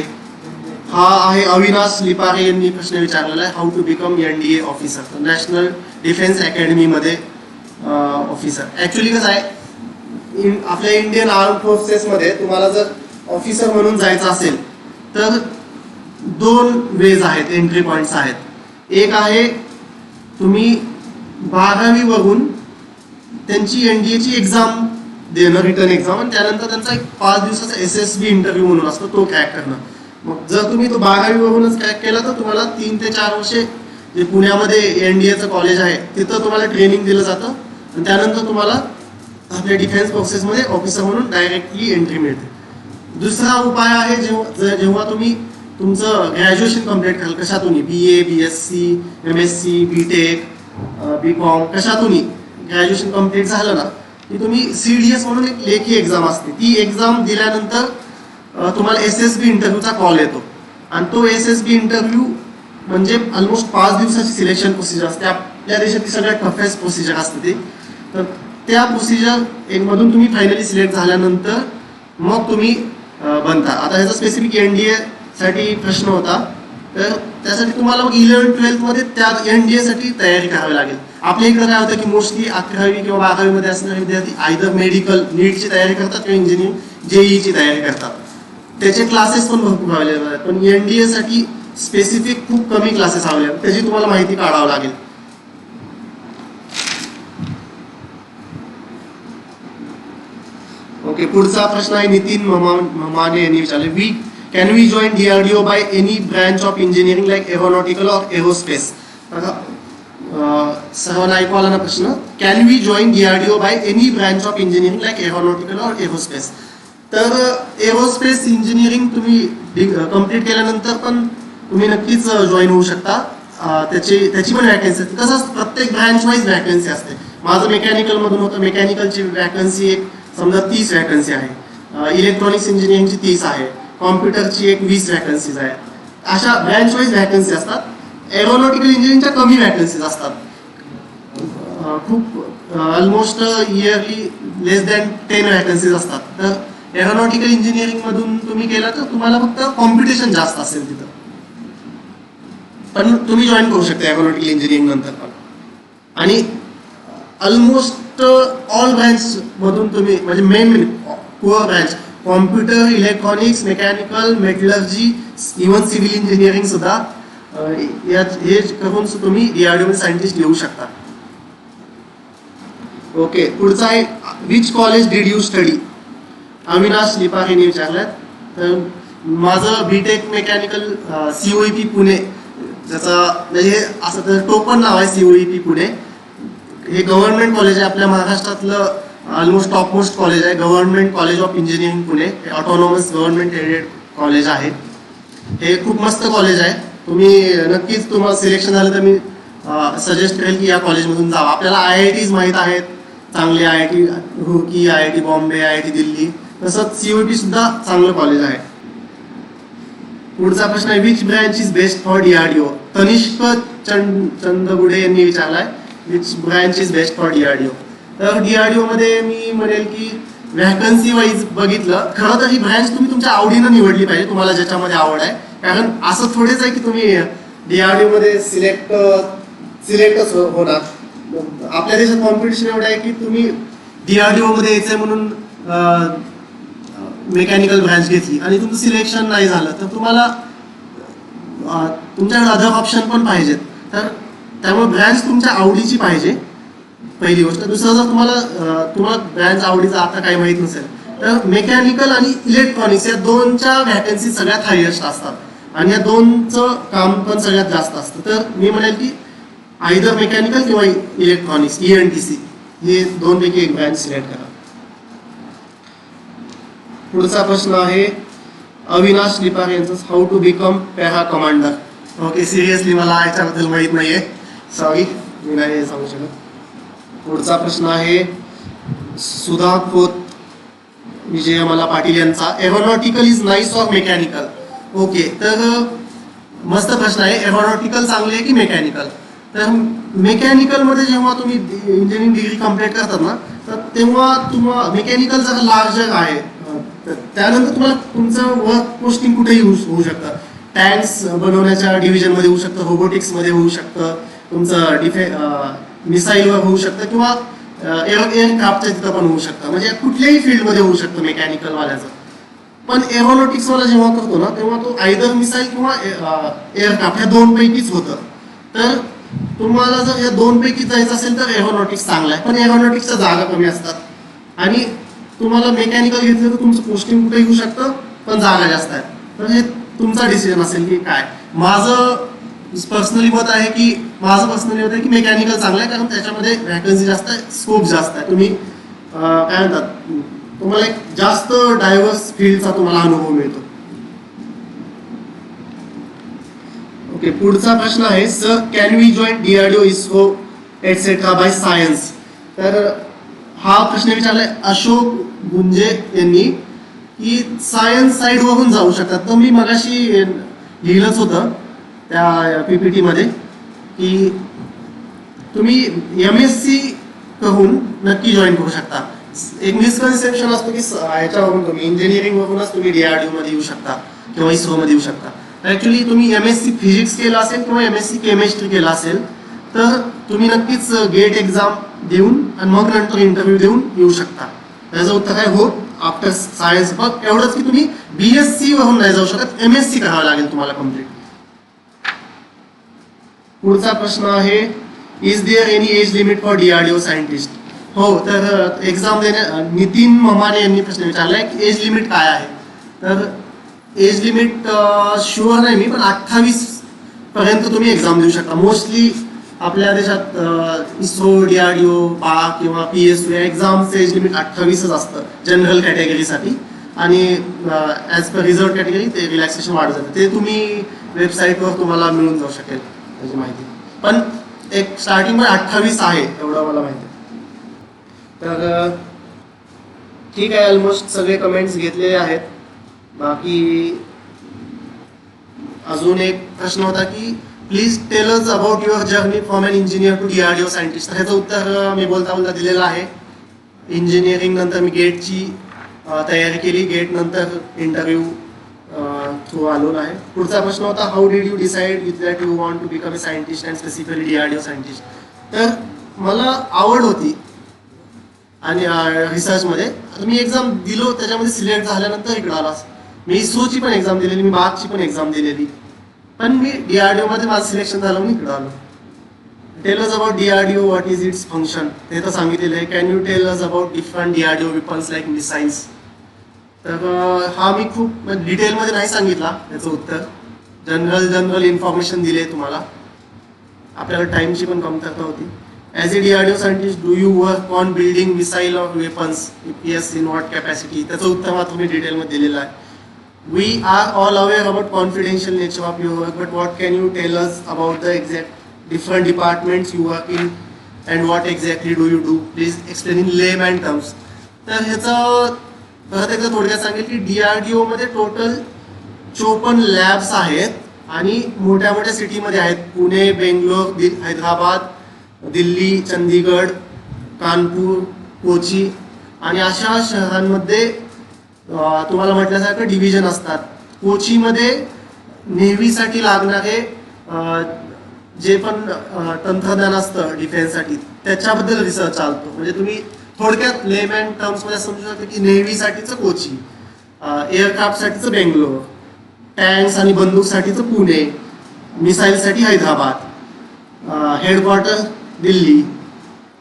Speaker 1: हा आहे अविनाश लिपारे यांनी प्रश्न विचारलेला आहे, how to become NDA officer, national defence अकॅडमीमध्ये ऑफिसर. ॲक्च्युली कसं आहे, आपल्या इंडियन आर्म फोर्सेसमध्ये तुम्हाला जर ऑफिसर म्हणून जायचं असेल तर 2 वेज आहेत, एंट्री पॉइंट्स आहेत. एक आहे तुम्ही 12वी वरून त्यांची NDA ची एक्झाम देणं, रिटर्न एक्झाम, आणि त्यानंतर त्यांचा एक 5 दिवसाचा SSB इंटरव्ह्यू म्हणून असतो, तो क्रॅक करणं. मग जर तुम्ही तो 12वी वरूनच क्रॅक केला तर तुम्हाला 3 ते 4 वर्षे जे पुण्यामध्ये NDAचं कॉलेज आहे तिथं तुम्हाला ट्रेनिंग दिलं जातं, आणि त्यानंतर तुम्हाला आपल्या डिफेन्स फोर्सेसमध्ये ऑफिसर म्हणून डायरेक्टली एंट्री मिळते. दुसरा उपाय आहे जेव्हा तुम्ही तुमचं ग्रॅज्युएशन कम्प्लीट कराल, कशातूनही BA, BSc, MSc, BTech, BCom, कशातूनही ग्रॅज्युएशन कम्प्लीट झालं ना की तुम्ही CDS म्हणून एक लेखी एक्झाम असते, ती एक्झाम दिल्यानंतर तुम्हाला SSB इंटरव्ह्यूचा कॉल येतो, आणि तो SSB इंटरव्ह्यू म्हणजे ऑलमोस्ट 5 दिवसाची सिलेक्शन प्रोसिजर असते. आपल्या देशातली सगळ्यात टफेस्ट प्रोसिजर असते ती. तर त्या प्रोसिजर मधून तुम्ही फायनली सिलेक्ट झाल्यानंतर मग तुम्ही बनता. आता ह्याचा स्पेसिफिक NDA साठी प्रश्न होता, तर त्यासाठी तुम्हाला मग 11th-12th मध्ये त्या NDA साठी तयारी करावी लागेल. आपल्या इकडे काय होतं की मोस्टली 11वी किंवा 12वी मध्ये असणारे विद्यार्थी आयदर मेडिकल नीटची तयारी करतात किंवा इंजिनिअरिंग JEE ची तयारी करतात. त्याचे क्लासेस पण भरपूर अवेलेबल आहेत, पण NDA साठी स्पेसिफिक खूप कमी क्लासेस अवेलेबल, त्याची तुम्हाला माहिती काढावं लागेल. ओके, पुढचा प्रश्न आहे नितीन माने यांनी विचारले, can we join DRDO by any branch of engineering like aeronautical or aerospace? सर्वांना ऐकू आला ना प्रश्न? Can we join DRDO by any branch of engineering like aeronautical or aerospace? तर एरोस्पेस इंजिनिअरिंग तुम्ही कम्प्लीट केल्यानंतर पण तुम्ही नक्कीच जॉईन होऊ शकता. त्याची पण वॅकन्सी असते. तसंच प्रत्येक ब्रँच वाईज वॅकन्सी असते. माझं मेकॅनिकल मधून होतं, मेकॅनिकलची वॅकन्सी एक समजा 30 वॅकन्सी आहे, इलेक्ट्रॉनिक्स इंजिनिअरिंगची 30 आहे, कॉम्प्युटरची एक 20 वॅकन्सीज आहे. अशा ब्रँच वाईज वॅकन्सी असतात. एरोनॉटिकल इंजिनिअरिंगच्या कमी वॅकन्सीज असतात, खूप ऑलमोस्ट इयरली लेस दॅन 10 वॅकन्सीज असतात. तर एरोनॉटिकल इंजिनिअरिंग मधून तुम्ही केलं तर तुम्हाला फक्त कॉम्पिटिशन जास्त असेल तिथं, पण तुम्ही जॉईन करू शकता एरोनॉटिकल इंजिनिअरिंग नंतर पण. आणि ऑलमोस्ट ऑल ब्रँच मधून तुम्ही म्हणजे main core branch computer, electronics, mechanical, metallurgy, even civil engineering सुद्धा हे करून तुम्ही DRDO सायंटिस्ट येऊ शकता. ओके, पुढचा आहे which college did you study? Avinash Lipar यांनी विचारलाय. तर माझं BTech मेकॅनिकल COEP पुणे, ज्याचं म्हणजे असं तर टोपण नाव आहे COEP पुणे. हे गव्हर्नमेंट कॉलेज आहे, आपल्या महाराष्ट्रातलं ऑलमोस्ट टॉप मोस्ट कॉलेज आहे. Government college of engineering Pune, हे ऑटोनॉमस गव्हर्नमेंट एडेड कॉलेज आहे. हे खूप मस्त कॉलेज आहे. तुम्ही नक्कीच, तुम्हाला सिलेक्शन झालं तर मी सजेस्ट करेल की या कॉलेजमधून जावं. आपल्याला IITs माहीत आहेत चांगले, IIT Roorkee, IIT Bombay, IIT Delhi, तसंच COEP सुद्धा चांगलं कॉलेज आहे. पुढचा प्रश्न आहे which branch is best for DRDO? Tanishk Chandgude यांनी विचारलाय which branch is best for DRDO. तर DRDO मध्ये मी म्हणेल की व्हॅकन्सी वाईज बघितलं, खरं तर ही ब्रँच तुम्ही तुमच्या आवडीनं निवडली पाहिजे, तुम्हाला ज्याच्यामध्ये आवड आहे. कारण असं थोडेच आहे की तुम्ही DRDO मध्ये सिलेक्टच होणार. आपल्या देशात कॉम्पिटिशन एवढं आहे की तुम्ही DRDO मध्ये यायचंय म्हणून मेकॅनिकल ब्रँच घेतली आणि तुमचं सिलेक्शन नाही झालं तर तुम्हाला तुमच्याकडे अदर ऑप्शन पण पाहिजेत. तर त्यामुळे ब्रँच तुमच्या आवडीची पाहिजे, पहिली गोष्ट. दुसरं, जर तुम्हाला ब्रँच आवडीचा आता काही माहीत नसेल तर मेकॅनिकल आणि इलेक्ट्रॉनिक्स या दोनच्या व्हॅकन्सी सगळ्यात हायएस्ट असतात, आणि या दोनचं काम पण सगळ्यात जास्त असतं. तर मी म्हणेल की आयदर मेकॅनिकल किंवा इलेक्ट्रॉनिक्स ENTC हे दोनपैकी एक ब्रँच सिलेक्ट करा. पुढचा प्रश्न आहे अविनाश लिपार यांचा, how to become para commander? Okay, seriously मला याच्याबद्दल माहीत नाहीये, सॉरी, मी नाही सांगू शकत. पुढचा प्रश्न आहे सुधा खोत विजयमाला पाटील यांचा, aeronautical is nice or mechanical? Okay, तर मस्त प्रश्न आहे. एरोनॉटिकल चांगले आहे की मेकॅनिकल? तर मेकॅनिकल मध्ये जेव्हा तुम्ही इंजिनिअरिंग डिग्री कम्प्लीट करतात ना, तर तेव्हा तुम्हाला मेकॅनिकल जर लार्जर आहे, त्यानंतर तुम्हाला तुमचं वर्क पोस्टिंग कुठेही होऊ शकतं. टँक्स बनवण्याच्या डिव्हिजन मध्ये होऊ शकतं, रोबोटिक्स मध्ये होऊ शकतं, तुमचं मिसाईलवर होऊ शकतं, किंवा एअरक्राफ्टच्या तिथं पण होऊ शकतं. म्हणजे कुठल्याही फील्डमध्ये होऊ शकतं मेकॅनिकल वाल्याचं. पण एरोनॉटिक्स वाला जेव्हा करतो ना तेव्हा तो आयदर मिसाईल किंवा एअरक्राफ्ट ह्या दोन पैकीच होतं. तर तुम्हाला जर या दोन पैकी जायचं असेल तर एरोनॉटिक्स चांगला आहे, पण एरोनॉटिक्सच्या जागा कमी असतात आणि तुम्हाला मेकॅनिकल घेतलं तर तुमचं पोस्टिंग कुठे येऊ शकतं पण जागा जास्त आहे. तर हे तुमचा डिसिजन असेल की काय. माझं पर्सनली मत आहे की मेकॅनिकल चांगलं आहे, कारण त्याच्यामध्ये व्हॅकन्सी जास्त आहे, स्कोप जास्त आहे. तुम्ही काय म्हणतात, तुम्हाला एक जास्त डायव्हर्स फील्डचा तुम्हाला अनुभव मिळतो. ओके, पुढचा प्रश्न आहे, sir can we join DRDO, ISRO etcetera by science. तर हा प्रश्न विचारलाय अशोक गुंजे यांनी की सायन्स साईड वरून जाऊ शकतात. तर मी मगाशी लिहिलंच होतं त्या पीपीटी मध्ये की तुम्ही MSc करून नक्की जॉईन करू शकता. एक मिसकन्सेप्शन असतो की ह्याच्यावरून तुम्ही इंजिनिअरिंग वरूनच तुम्ही डीआरडीओ मध्ये येऊ शकता किंवा इस्रो मध्ये येऊ शकता. ऍक्च्युली तुम्ही MSc फिजिक्स केला असेल किंवा MSc केमिस्ट्री केला असेल तर तुम्ही नक्कीच गेट एक्झाम देऊन आणि मग नंतर इंटरव्ह्यू देऊन येऊ शकता. त्याचं उत्तर आहे हो, आफ्टर सायन्स. मग एवढंच की तुम्ही BSc वरून नाही जाऊ शकत, MSc करावं लागेल तुम्हाला कम्प्लीट. पुढचा प्रश्न आहे, is there any age limit for DRDO scientist. हो, तर एक्झाम नितीन ममाने यांनी प्रश्न विचारलाय की एज लिमिट काय आहे. तर एज लिमिट शुअर नाही मी, पण 28 पर्यंत तुम्ही एक्झाम देऊ शकता. मोस्टली आपल्या देशात इस्रो, डीआरडीओ, पा किंवा PSU या एक्झामचं एज लिमिट 28च असतं जनरल कॅटेगरीसाठी, आणि ॲज पर रिझर्व कॅटेगरी ते रिलॅक्सेशन वाढत जातं. ते तुम्ही वेबसाईटवर तुम्हाला मिळून जाऊ शकेल त्याची माहिती. पण एक स्टार्टिंग मध्ये 28 आहे एवढं मला माहिती. तर ठीक आहे, ऑलमोस्ट सगळे कमेंट्स घेतलेले आहेत. बाकी अजून एक प्रश्न होता की please tell us about your journey from an engineer to DRDO scientist. तर ह्याचं उत्तर मी बोलता बोलता दिलेलं आहे. इंजिनिअरिंग नंतर मी गेटची तयारी केली, गेट नंतर इंटरव्ह्यू थ्रू आलेलो आहे. पुढचा प्रश्न होता, how did you decide that you want to become a scientist and specifically DRDO scientist. तर मला आवड होती आणि रिसर्चमध्ये. मी एक्झाम दिलो, त्याच्यामध्ये सिलेक्ट झाल्यानंतर इकडं आला. मी इस्रोची पण एक्झाम दिलेली, मी बागची पण एक्झाम दिलेली, पण मी डीआरडीओ मध्ये माझं सिलेक्शन झालं म्हणून इकडं आलो. Tail us about DRDO, what is its function, ते तर सांगितलेलं आहे. Can you tail us about different DRDO weapons like missiles. तर हा मी खूप डिटेलमध्ये नाही सांगितला याचं उत्तर, जनरल इन्फॉर्मेशन दिली आहे तुम्हाला. आपल्याला टाइमची पण कमतरता होती. As A DRDO scientist do you work on building missile or weapons, EPS in what capacity. त्याचं उत्तर मात्र मी डिटेलमध्ये दिलेलं आहे. We are all aware about confidential nature of your work, but what can you tell us about the exact different departments you work in and what exactly do you do? Please explain in layman terms. तर ह्याचं परत एकदा थोडक्यात सांगेल की DRDO मध्ये टोटल 54 लॅब्स आहेत आणि मोठ्या मोठ्या सिटीमध्ये आहेत. पुणे, बेंगलोर, हैदराबाद, दिल्ली, चंदीगड, कानपूर, कोची, आणि अशा शहरांमध्ये तुम्हाला म्हटल्यासारखं डिव्हिजन असतात. कोचीमध्ये नेव्हीसाठी लागणारे जे पण तंत्रज्ञान असतं डिफेन्ससाठी त्याच्याबद्दल रिसर्च चालतो. म्हणजे तुम्ही थोडक्यात लेमॅन टर्म्समध्ये समजू शकता की नेव्हीसाठीचं कोची, एअरक्राफ्टसाठीचं बेंगलोर, टँक्स आणि बंदूकसाठीचं पुणे, मिसाईलसाठी हैदराबाद, हेडक्वार्टर दिल्ली,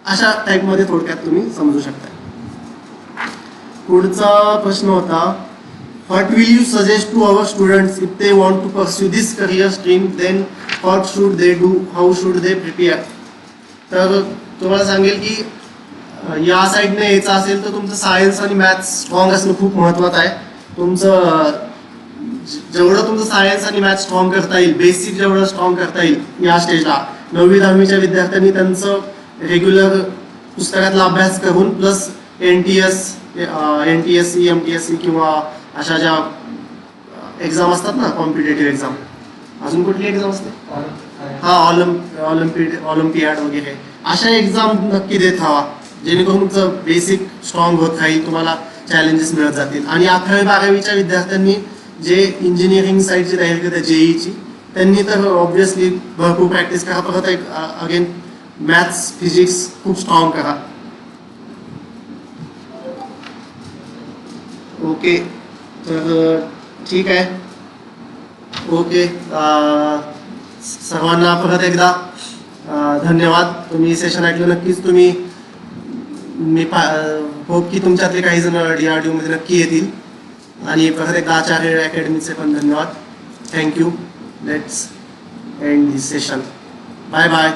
Speaker 1: अशा टाईपमध्ये थोडक्यात तुम्ही समजू शकता. पुढचा प्रश्न होता, what will you suggest to our students if they want to pursue this career stream, then what should they do, how should they prepare. तर तुम्हाला सांगेल की या साईडने यायचं असेल तर तुमचं सायन्स आणि मॅथ्स स्ट्रॉंग असणं खूप महत्त्वाचं आहे. जेवढं तुमचं सायन्स आणि मॅथ्स स्ट्रॉंग करता येईल, बेसिक जेवढं स्ट्रॉंग करता येईल या स्टेजला, 9वी-10वीच्या विद्यार्थ्यांनी त्यांचं रेग्युलर पुस्तकातला अभ्यास करून प्लस NTSC, MTSC किंवा अशा ज्या एक्झाम असतात ना, कॉम्पिटेटिव्ह एक्झाम, अजून कुठली एक्झाम असते, ऑलिम्पियाड वगैरे, अशा एक्झाम नक्की देत हवा, जेणेकरून तुमचं बेसिक स्ट्रॉंग होत राहील, तुम्हाला चॅलेंजेस मिळत जातील. आणि 11वी-12वीच्या विद्यार्थ्यांनी जे इंजिनिअरिंग साईडची तयारी करते JEEची, त्यांनी तर ऑब्व्हियसली भरपूर प्रॅक्टिस करा. परत एक अगेन मॅथ्स, फिजिक्स खूप स्ट्रॉंग करा. ओके, तर ठीक आहे. ओके. सर्वांना परत एकदा धन्यवाद. तुम्ही सेशन ऐकलं नक्कीच. तुम्ही मी होप की तुमच्यातले काही जण DRDO मध्ये नक्की येतील. आणि परत एकदा आचार्य अकॅडमीचे पण धन्यवाद. Thank you. Let's end this session. Bye bye.